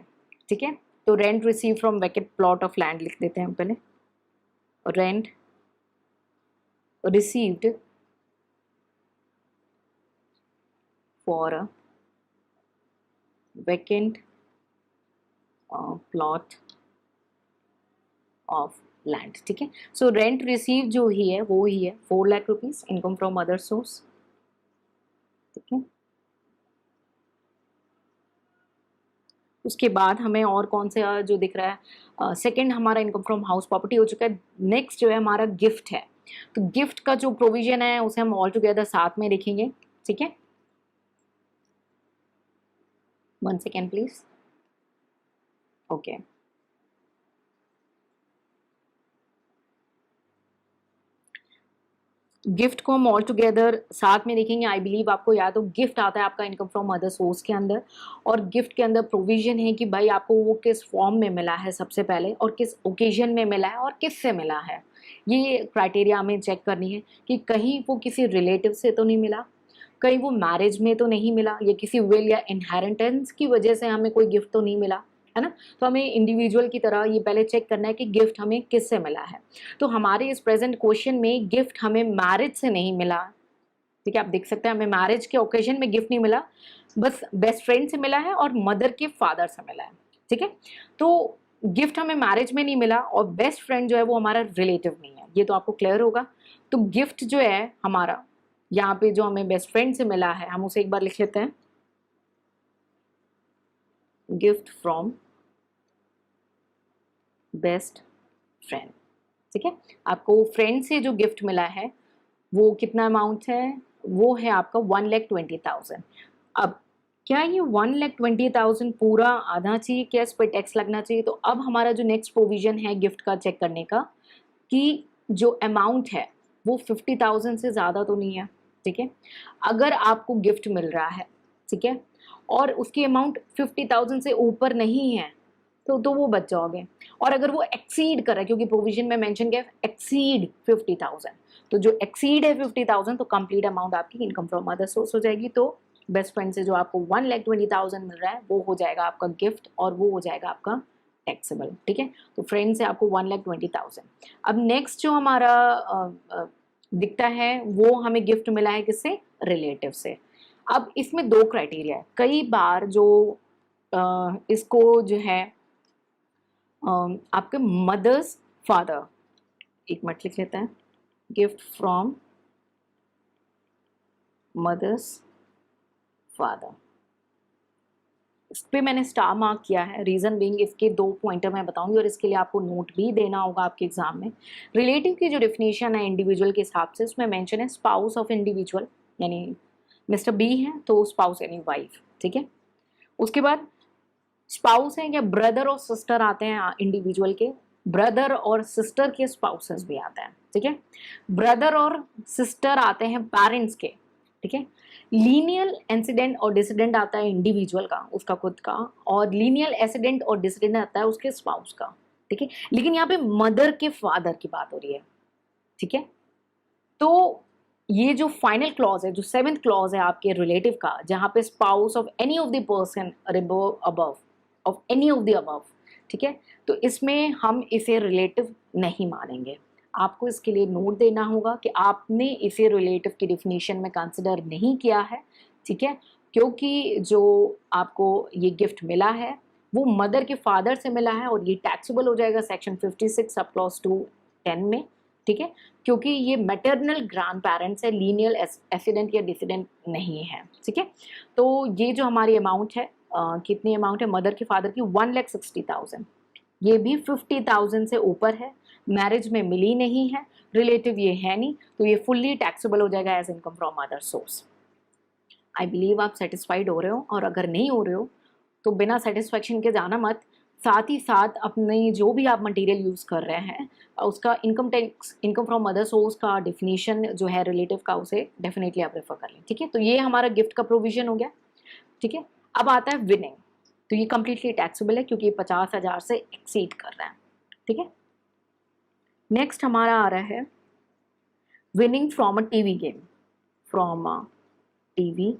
ठीक है। तो rent receive from vacant plot of land लिख देते हैं हम पहले, rent received for a vacant plot of land, ठीक है। सो रेंट रिसीव जो ही है वो ही है 4,00,000 rupees, income from other source, ठीक है। उसके बाद हमें और कौन सा जो दिख रहा है, सेकंड हमारा इनकम फ्रॉम हाउस प्रॉपर्टी हो चुका है। नेक्स्ट जो है हमारा गिफ्ट है, तो गिफ्ट का जो प्रोविजन है उसे हम ऑल टुगेदर साथ में देखेंगे, ठीक है। 1 सेकेंड प्लीज, ओके। गिफ्ट को हम ऑल टुगेदर साथ में देखेंगे। आई बिलीव आपको याद हो गिफ्ट आता है आपका इनकम फ्रॉम अदर सोर्स के अंदर, और गिफ्ट के अंदर प्रोविजन है कि भाई आपको वो किस फॉर्म में मिला है सबसे पहले, और किस ओकेजन में मिला है और किससे मिला है। ये क्राइटेरिया हमें चेक करनी है कि कहीं वो किसी रिलेटिव से तो नहीं मिला, कहीं वो मैरिज में तो नहीं मिला, या किसी विल या इनहेरिटेंस की वजह से हमें कोई गिफ्ट तो नहीं मिला, है ना। तो हमें इंडिविजुअल की तरह ये पहले चेक करना है कि गिफ्ट हमें किससे मिला है। तो हमारे इस प्रेजेंट क्वेश्चन में गिफ्ट हमें मैरिज से नहीं मिला, ठीक है। आप देख सकते हैं हमें मैरिज के ओकेजन में गिफ्ट नहीं मिला, बस बेस्ट फ्रेंड से मिला है और मदर के फादर से मिला है, ठीक है। तो गिफ्ट हमें मैरिज में नहीं मिला और बेस्ट फ्रेंड जो है वो हमारा रिलेटिव नहीं है, ये तो आपको क्लियर होगा। तो गिफ्ट जो है हमारा यहाँ पे जो हमें बेस्ट फ्रेंड से मिला है, हम उसे एक बार लिख लेते हैं, गिफ्ट फ्रॉम बेस्ट फ्रेंड, ठीक है। आपको फ्रेंड से जो गिफ्ट मिला है वो कितना अमाउंट है, वो है आपका 1,20,000। अब क्या ये 1,20,000 पूरा आधा चाहिए, क्या इस पर टैक्स लगना चाहिए? तो अब हमारा जो नेक्स्ट प्रोविजन है गिफ्ट का चेक करने का, कि जो अमाउंट है वो 50,000 से ज़्यादा तो नहीं है, ठीक है। अगर आपको गिफ्ट मिल रहा है, ठीक है, और उसकी अमाउंट 50,000 से ऊपर नहीं है, तो वो बच जाओगे। और अगर वो एक्सीड कर रहा है, क्योंकि प्रोविजन में मेंशन किया है एक्सीड 50,000, तो जो एक्सीड है 50,000 तो कंप्लीट अमाउंट आपकी इनकम फ्रॉम अदर सोर्स हो जाएगी। तो बेस्ट फ्रेंड से जो आपको 1,20,000 मिल रहा है वो हो जाएगा आपका गिफ्ट और वो हो जाएगा आपका टैक्सेबल, ठीक है। तो फ्रेंड से आपको 1,20,000। अब नेक्स्ट जो हमारा दिखता है वो हमें गिफ्ट मिला है किससे, रिलेटिव से। अब इसमें दो क्राइटेरिया है, कई बार जो इसको जो है आपके मदर्स फादर, एक मिनट लिख लेते हैं, गिफ्ट फ्रॉम मदर्स फादर, इस पे मैंने स्टार मार्क किया है, रीजन बीइंग इसके 2 पॉइंटर मैं बताऊंगी और इसके लिए आपको नोट भी देना होगा आपके एग्जाम में। रिलेटिव की जो डेफिनेशन है इंडिविजुअल के हिसाब से, उसमें मेंशन है स्पाउस ऑफ इंडिविजुअल, यानी मिस्टर बी है तो स्पाउस यानी वाइफ, ठीक है। उसके बाद स्पाउस है या ब्रदर और सिस्टर आते हैं इंडिविजुअल के, ब्रदर और सिस्टर के स्पाउसेस भी आते हैं, ठीक है। ब्रदर और सिस्टर आते हैं पेरेंट्स के, ठीक है। लीनियल इंसिडेंट और डिसिडेंट आता है इंडिविजुअल का, उसका खुद का, और लीनियल एसिडेंट और डिसिडेंट आता है उसके स्पाउस का, ठीक है। लेकिन यहाँ पे मदर के फादर की बात हो रही है, ठीक है। तो ये जो फाइनल क्लॉज है, जो 7th क्लॉज है आपके रिलेटिव का, जहां पे spouse of any of the person above of any of the above, ठीक है, तो इसमें हम इसे रिलेटिव नहीं मानेंगे। आपको इसके लिए नोट देना होगा कि आपने इसे रिलेटिव की डिफिनीशन में कंसिडर नहीं किया है, ठीक है, क्योंकि जो आपको ये गिफ्ट मिला है वो मदर के फादर से मिला है और ये टैक्सेबल हो जाएगा सेक्शन 56 सब क्लॉज 2(10) में, ठीक है, क्योंकि ये मैटरनल ग्रैंड पेरेंट्स है, लीनियल एसिडेंट या डिसिडेंट नहीं है, ठीक है। तो ये जो हमारी अमाउंट है, कितनी अमाउंट है मदर के फादर की, 1,60,000, ये भी 50,000 से ऊपर है, मैरिज में मिली नहीं है, रिलेटिव ये है नहीं, तो ये फुल्ली टैक्सेबल हो जाएगा as income from other source. I believe आप सेटिस्फाइड हो रहे हो, और अगर नहीं हो रहे हो तो बिना सेटिस्फेक्शन के जाना मत। साथ ही साथ अपनी जो भी आप मटेरियल यूज़ कर रहे हैं उसका income tax, income from other source का डिफिनीशन जो है रिलेटिव का, उसे डेफिनेटली आप रेफर कर लें, ठीक है। तो ये हमारा गिफ्ट का प्रोविजन हो गया, ठीक है। अब आता है विनिंग, तो ये कम्प्लीटली टैक्सेबल है क्योंकि ये 50,000 से एक्सीड कर रहा है, ठीक है। नेक्स्ट हमारा आ रहा है winning from a TV game, from a TV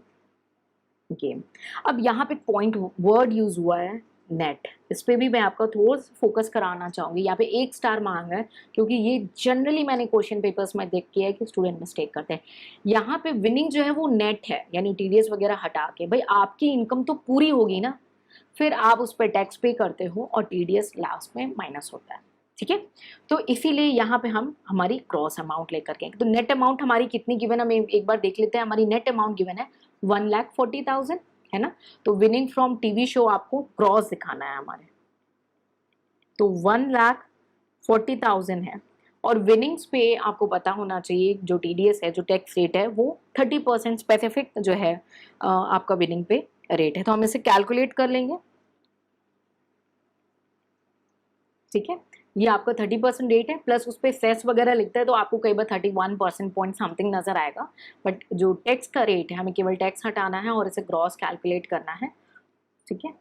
game. अब यहाँ पे पॉइंट वर्ड यूज हुआ है नेट, इस पे भी मैं आपका थोड़ा फोकस कराना चाहूँगी। यहाँ पे 1 स्टार मांगा है क्योंकि ये जनरली मैंने क्वेश्चन पेपर्स में देख किया है कि स्टूडेंट मिस्टेक करते हैं। यहाँ पे विनिंग जो है वो नेट है, यानी टीडीएस वगैरह हटा के, भाई आपकी इनकम तो पूरी होगी ना, फिर आप उस पर टैक्स पे करते हो और टीडीएस लास्ट में माइनस होता है, ठीक है। तो इसीलिए यहाँ पे हम हमारी क्रॉस अमाउंट लेकर के, तो नेट अमाउंट हमारी कितनी गिवन, हम एक बार देख लेते हैं। हमारी नेट अमाउंट गिवन है 1,40,000, है ना। तो विनिंग फ्रॉम टीवी शो आपको क्रॉस दिखाना है हमारे, तो 1,40,000 है, और विनिंग्स पे आपको पता होना चाहिए जो टीडीएस है, जो टैक्स रेट है वो 30% स्पेसिफिक जो है आपका विनिंग पे रेट है। तो हम इसे कैलकुलेट कर लेंगे, ठीक है। ये आपका 30% रेट है, प्लस उस पर सेस वगैरह लिखता है तो आपको कई बार 31% पॉइंट समथिंग नजर आएगा, बट जो टैक्स का रेट है हमें केवल टैक्स हटाना है और इसे ग्रॉस कैलकुलेट करना है, ठीक है।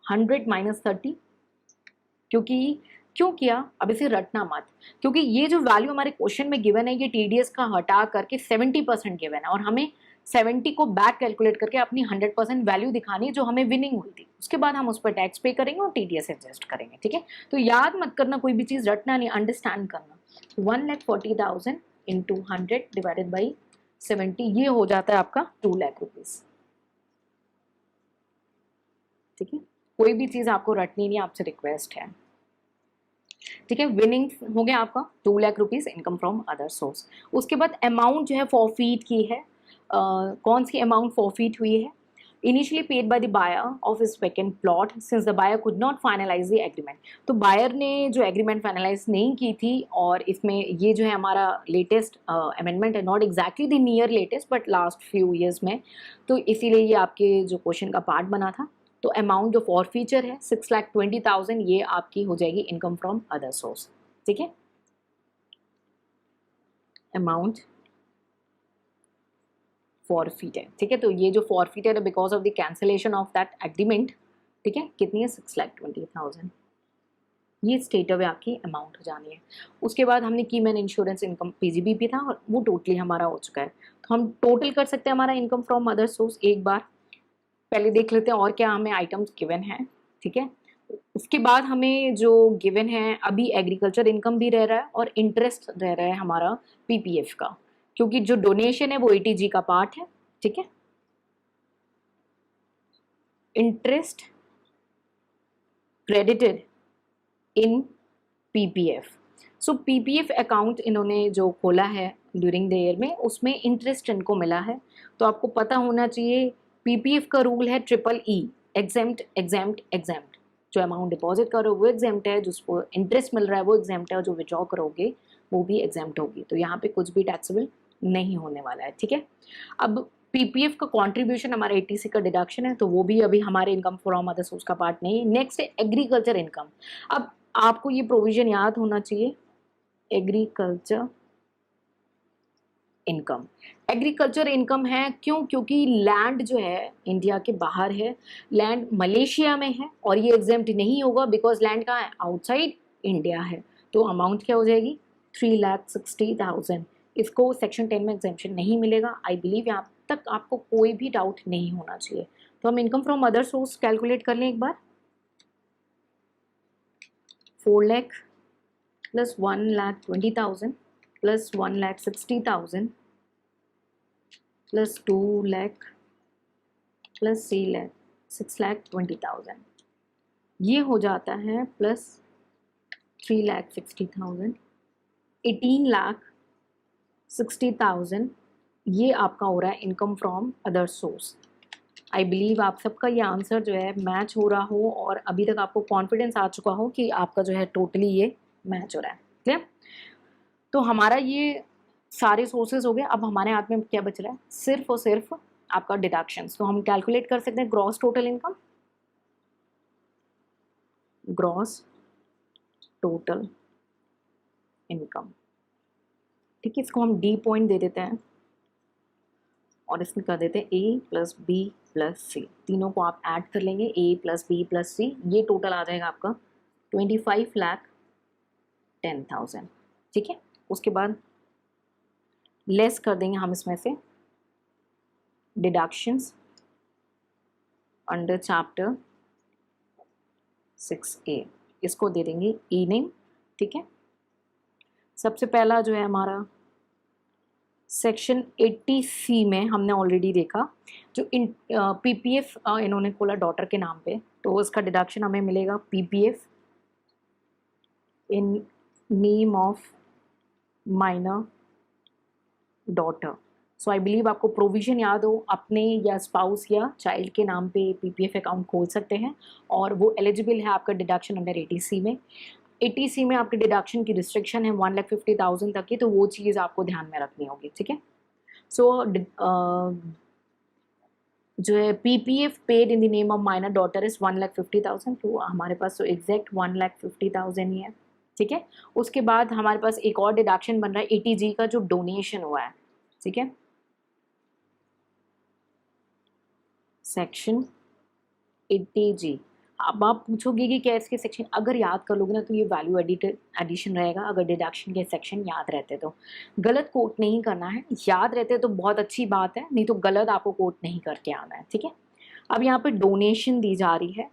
100 माइनस 30, क्योंकि क्यों किया, अब इसे रटना मत, क्योंकि ये जो वैल्यू हमारे क्वेश्चन में गिवन है ये टीडीएस का हटा करके 70% गिवन है, और हमें 70 को बैक कैलकुलेट करके अपनी 100% वैल्यू दिखानी है जो हमें विनिंग हुई थी। उसके बाद हम उस पर टैक्स पे करेंगे और टीडीएस एडजस्ट करेंगे, ठीक है। तो याद मत करना, कोई भी चीज रटना नहीं, अंडरस्टैंड करना। 1,40,000 इंटू 100 डिवाइडेड बाई 70, ये हो जाता है आपका 2,00,000 रुपीज, ठीक है। कोई भी चीज आपको रटनी नहीं, आपसे रिक्वेस्ट है, ठीक है। विनिंग हो गया आपका 2,00,000 rupees income from other source. उसके बाद अमाउंट जो है फॉरफीट की है, कौन सी अमाउंट फॉरफीट हुई है, initially paid by the buyer of his vacant plot since the buyer could not finalise the agreement. तो बायर ने जो एग्रीमेंट फाइनलाइज नहीं की थी, और इसमें ये जो है हमारा लेटेस्ट अमेंडमेंट है, not exactly the near latest but last few years में, तो इसीलिए ये आपके जो क्वेश्चन का पार्ट बना था। तो अमाउंट जो फॉर फीचर है 6,20,000, ये आपकी हो जाएगी इनकम फ्रॉम अदर सोर्स, ठीक है। अमाउंट फॉरफीटेड, ठीक है। तो ये जो फॉरफीटेड है because of the cancellation of that agreement, ठीक है, कितनी है 6,20,000, ये स्टेट अवे आपकी अमाउंट हो जानी है। उसके बाद हमने की मैन इंश्योरेंस इनकम पीजीबीपी था और वो टोटली हमारा हो चुका है। तो हम टोटल कर सकते हैं हमारा इनकम फ्रॉम अदर सोर्स। एक बार पहले देख लेते हैं और क्या हमें आइटम्स गिवन है, ठीक है। उसके बाद हमें जो गिवन है अभी एग्रीकल्चर इनकम भी रह रहा है और इंटरेस्ट रह रहा है हमारा पीपीएफ का, क्योंकि जो डोनेशन है वो एटीजी का पार्ट है, ठीक है। Interest credited in PPF, so PPF account इन्होंने जो खोला है ड्यूरिंग द ईयर में, उसमें इंटरेस्ट इनको मिला है। तो आपको पता होना चाहिए पीपीएफ का रूल है triple E, exempt exempt exempt, जो अमाउंट डिपॉजिट करो वो एग्जेम्प्ट है, जिसको इंटरेस्ट मिल रहा है वो एग्जेम्प्ट है, और जो विड्रॉ करोगे वो भी एग्जेम्प्ट होगी। तो यहाँ पे कुछ भी टैक्सेबल नहीं होने वाला है, ठीक है। अब पीपीएफ का कंट्रीब्यूशन हमारा एटीसी का डिडक्शन है, तो वो भी अभी हमारे इनकम फ्रॉम अदर सोर्स का पार्ट नहीं है। नेक्स्ट है एग्रीकल्चर इनकम। अब आपको ये प्रोविजन याद होना चाहिए, एग्रीकल्चर इनकम। एग्रीकल्चर इनकम है क्यों? क्योंकि लैंड जो है इंडिया के बाहर है, लैंड मलेशिया में है, और ये एग्जेम्प्ट नहीं होगा बिकॉज लैंड कहाँ है? आउटसाइड इंडिया है। तो अमाउंट क्या हो जाएगी? 3,60,000। इसको सेक्शन 10 में एग्जेम्पशन नहीं मिलेगा। आई बिलीव यहाँ तक आपको कोई भी डाउट नहीं होना चाहिए। तो हम income from other source calculate कर लें एक बार। 4 lakh plus 1,20,000 plus 1,60,000 plus 2 lakh plus 3 lakh 6,20,000, ये हो जाता है प्लस 3,60,000, 18,60,000, ये आपका हो रहा है income from other source. I believe आप सबका ये आंसर जो है मैच हो रहा हो, और अभी तक आपको कॉन्फिडेंस आ चुका हो कि आपका जो है टोटली ये मैच हो रहा है। क्लियर? तो हमारा ये सारे सोर्सेज हो गए। अब हमारे हाथ में क्या बच रहा है? सिर्फ और सिर्फ आपका डिडक्शंस। तो हम कैलकुलेट कर सकते हैं gross total income, gross total income, ठीक है। इसको हम डी पॉइंट दे देते हैं और इसमें कर देते हैं ए प्लस बी प्लस सी। तीनों को आप ऐड कर लेंगे, ए प्लस बी प्लस सी, ये टोटल आ जाएगा आपका 25,10,000, ठीक है। उसके बाद लेस कर देंगे हम इसमें से डिडक्शंस अंडर चैप्टर 6A, इसको दे देंगे ई नेम, ठीक है। सबसे पहला जो है हमारा सेक्शन 80C में हमने ऑलरेडी देखा, जो पीपीएफ इन्होंने खोला डॉटर के नाम पे, तो उसका डिडक्शन हमें मिलेगा PPF in name of minor daughter. So I believe आपको प्रोविजन याद हो, अपने या स्पाउस या चाइल्ड के नाम पे पीपीएफ अकाउंट खोल सकते हैं, और वो एलिजिबल है आपका डिडक्शन अंडर 80C में। 80C में आपके डिडक्शन की रिस्ट्रिक्शन है 1,50,000 तक की, तो वो चीज़ आपको ध्यान में रखनी होगी, ठीक है। सो जो है PPF paid in the name of minor daughter is 1,50,000, तो हमारे पास तो एग्जैक्ट 1,50,000 ही है, ठीक है। उसके बाद हमारे पास एक और डिडक्शन बन रहा है 80G का, जो डोनेशन हुआ है, ठीक है। सेक्शन 80G, अब आप पूछोगे कि क्या इसके सेक्शन, अगर याद कर लोगे ना तो ये वैल्यू एडिशन रहेगा, अगर डिडक्शन के सेक्शन याद रहते तो। गलत कोट नहीं करना है, याद रहते तो बहुत अच्छी बात है, नहीं तो गलत आपको कोट नहीं करके आना है, ठीक है। अब यहाँ पे डोनेशन दी जा रही है,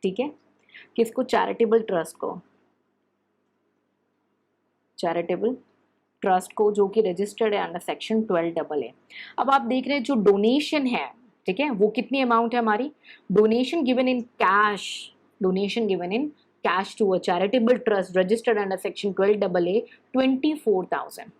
ठीक है, किसको? चैरिटेबल ट्रस्ट को, चैरिटेबल ट्रस्ट को, जो कि रजिस्टर्ड है अंडर सेक्शन 12AA। अब आप देख रहे हैं जो डोनेशन है, ठीक है, वो कितनी अमाउंट है हमारी? Donation given in cash, donation given in cash to a charitable trust registered under section 12AA 24,000।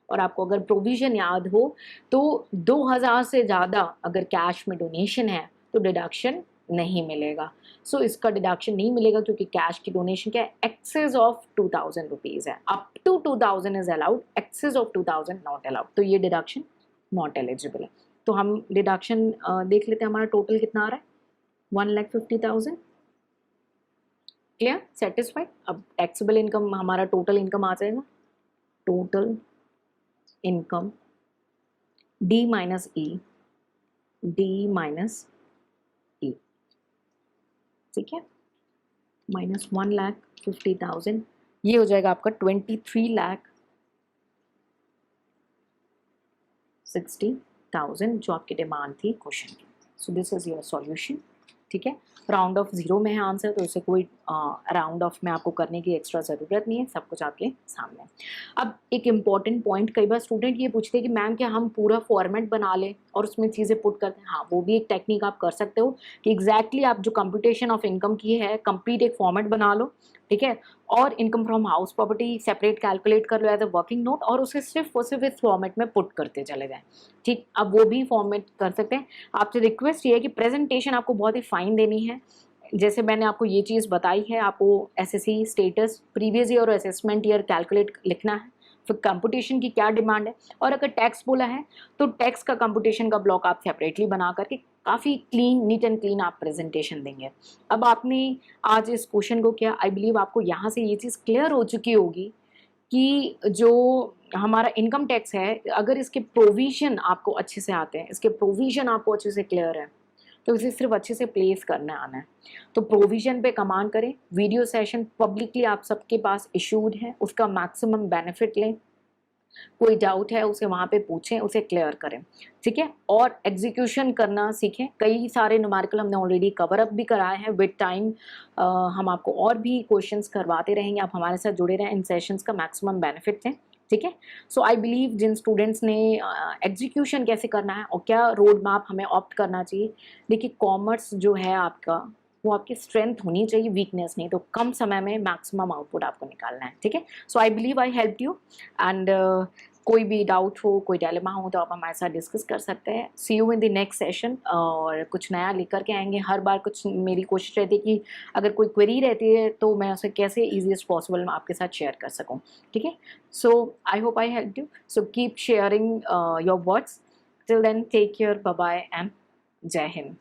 और आपको अगर प्रोविजन याद हो तो 2,000 से ज़्यादा अगर कैश में डोनेशन है तो डिडक्शन नहीं मिलेगा। सो इसका डिडक्शन नहीं मिलेगा क्योंकि कैश की डोनेशन क्या है? एक्सेस ऑफ 2,000 रुपीज़ है। Up to 2,000 is allowed, excess of 2,000 not allowed, तो ये डिडक्शन नॉट एलिजिबल है। तो हम डिडक्शन देख लेते हैं, हमारा टोटल कितना आ रहा है? 1,50,000। क्लियर? सेटिस्फाइड? अब टैक्सेबल इनकम हमारा टोटल इनकम आ जाएगा, टोटल इनकम डी माइनस ई, डी माइनस ई, ठीक है, माइनस 1,50,000, ये हो जाएगा आपका 23,60,000 जो आपकी डिमांड थी क्वेश्चन की। So this is your solution, ठीक है। राउंड ऑफ 0 में है आंसर, तो इसे कोई राउंड ऑफ में आपको करने की एक्स्ट्रा ज़रूरत नहीं है, सब कुछ आपके सामने। अब एक इम्पॉर्टेंट पॉइंट, कई बार स्टूडेंट ये पूछते हैं कि मैम क्या हम पूरा फॉर्मेट बना लें और उसमें चीज़ें पुट करते हैं? हाँ, वो भी एक टेक्निक आप कर सकते हो कि एग्जैक्टली आप जो कंप्यूटेशन ऑफ इनकम की है कंप्लीट एक फॉर्मेट बना लो, ठीक है? और income from house property separate calculate कर लो एज़ अ वर्किंग नोट और उसे सिर्फ़ और सिर्फ़ इस फॉर्मेट में पुट करते चले जाएँ, ठीक? अब वो भी फॉर्मेट कर सकते हैं। आपसे रिक्वेस्ट ये है कि प्रेज़ेंटेशन आपको बहुत ही फाइन देनी है। जैसे मैंने आपको ये चीज़ बताई है, आपको एसएससी स्टेटस, प्रीवियस ईयर और असेसमेंट ईयर कैलकुलेट लिखना है। फिर कंप्यूटेशन की क्या डिमांड है और अगर टैक्स बोला है, तो टैक्स का कंप्यूटेशन का ब्लॉक आप सेपरेटली बना करके काफ़ी क्लीन, नीट एंड क्लीन आप प्रेज़ेंटेशन देंगे। अब आपने आज इस क्वेश्चन को किया, आई बिलीव आपको यहाँ से ये चीज़ क्लियर हो चुकी होगी कि जो हमारा इनकम टैक्स है, अगर इसके प्रोविज़न आपको अच्छे से आते हैं, इसके प्रोविज़न आपको अच्छे से क्लियर है, तो इसे सिर्फ़ अच्छे से प्लेस करना आना है। तो प्रोविज़न पे कमांड करें, वीडियो सेशन पब्लिकली आप सबके पास इश्यूड है, उसका मैक्सिमम बेनिफिट लें। कोई डाउट है उसे वहाँ पे पूछें, उसे क्लियर करें, ठीक है? और एग्ज़ीक्यूशन करना सीखें। कई सारे न्यूमेरिकल हमने ऑलरेडी कवर अप भी कराए हैं विद टाइम। हम आपको और भी क्वेश्चन्स करवाते रहेंगे, आप हमारे साथ जुड़े रहें, इन सेशंस का मैक्सिमम बेनिफिट लें, ठीक है? So I believe Jin students ने एग्ज़ीक्यूशन कैसे करना है और क्या रोड मैप हमें ऑप्ट करना चाहिए, देखिए कॉमर्स जो है आपका, वो आपकी स्ट्रेंथ होनी चाहिए, वीकनेस नहीं, तो कम समय में मैक्सिमम आउटपुट आपको निकालना है, ठीक है? So I believe I helped you and कोई भी डाउट हो, कोई डायलेमा हो तो आप हमारे साथ डिस्कस कर सकते हैं। See you in the next session और कुछ नया लेकर के आएँगे। हर बार कुछ मेरी कोशिश रहती है कि अगर कोई क्वेरी रहती है तो मैं उसे कैसे ईज़ीएस्ट पॉसिबल मैं आपके साथ शेयर कर सकूँ, ठीक है? So I hope I helped you. So keep sharing your words. Till then take care, bye bye and जय हिंद।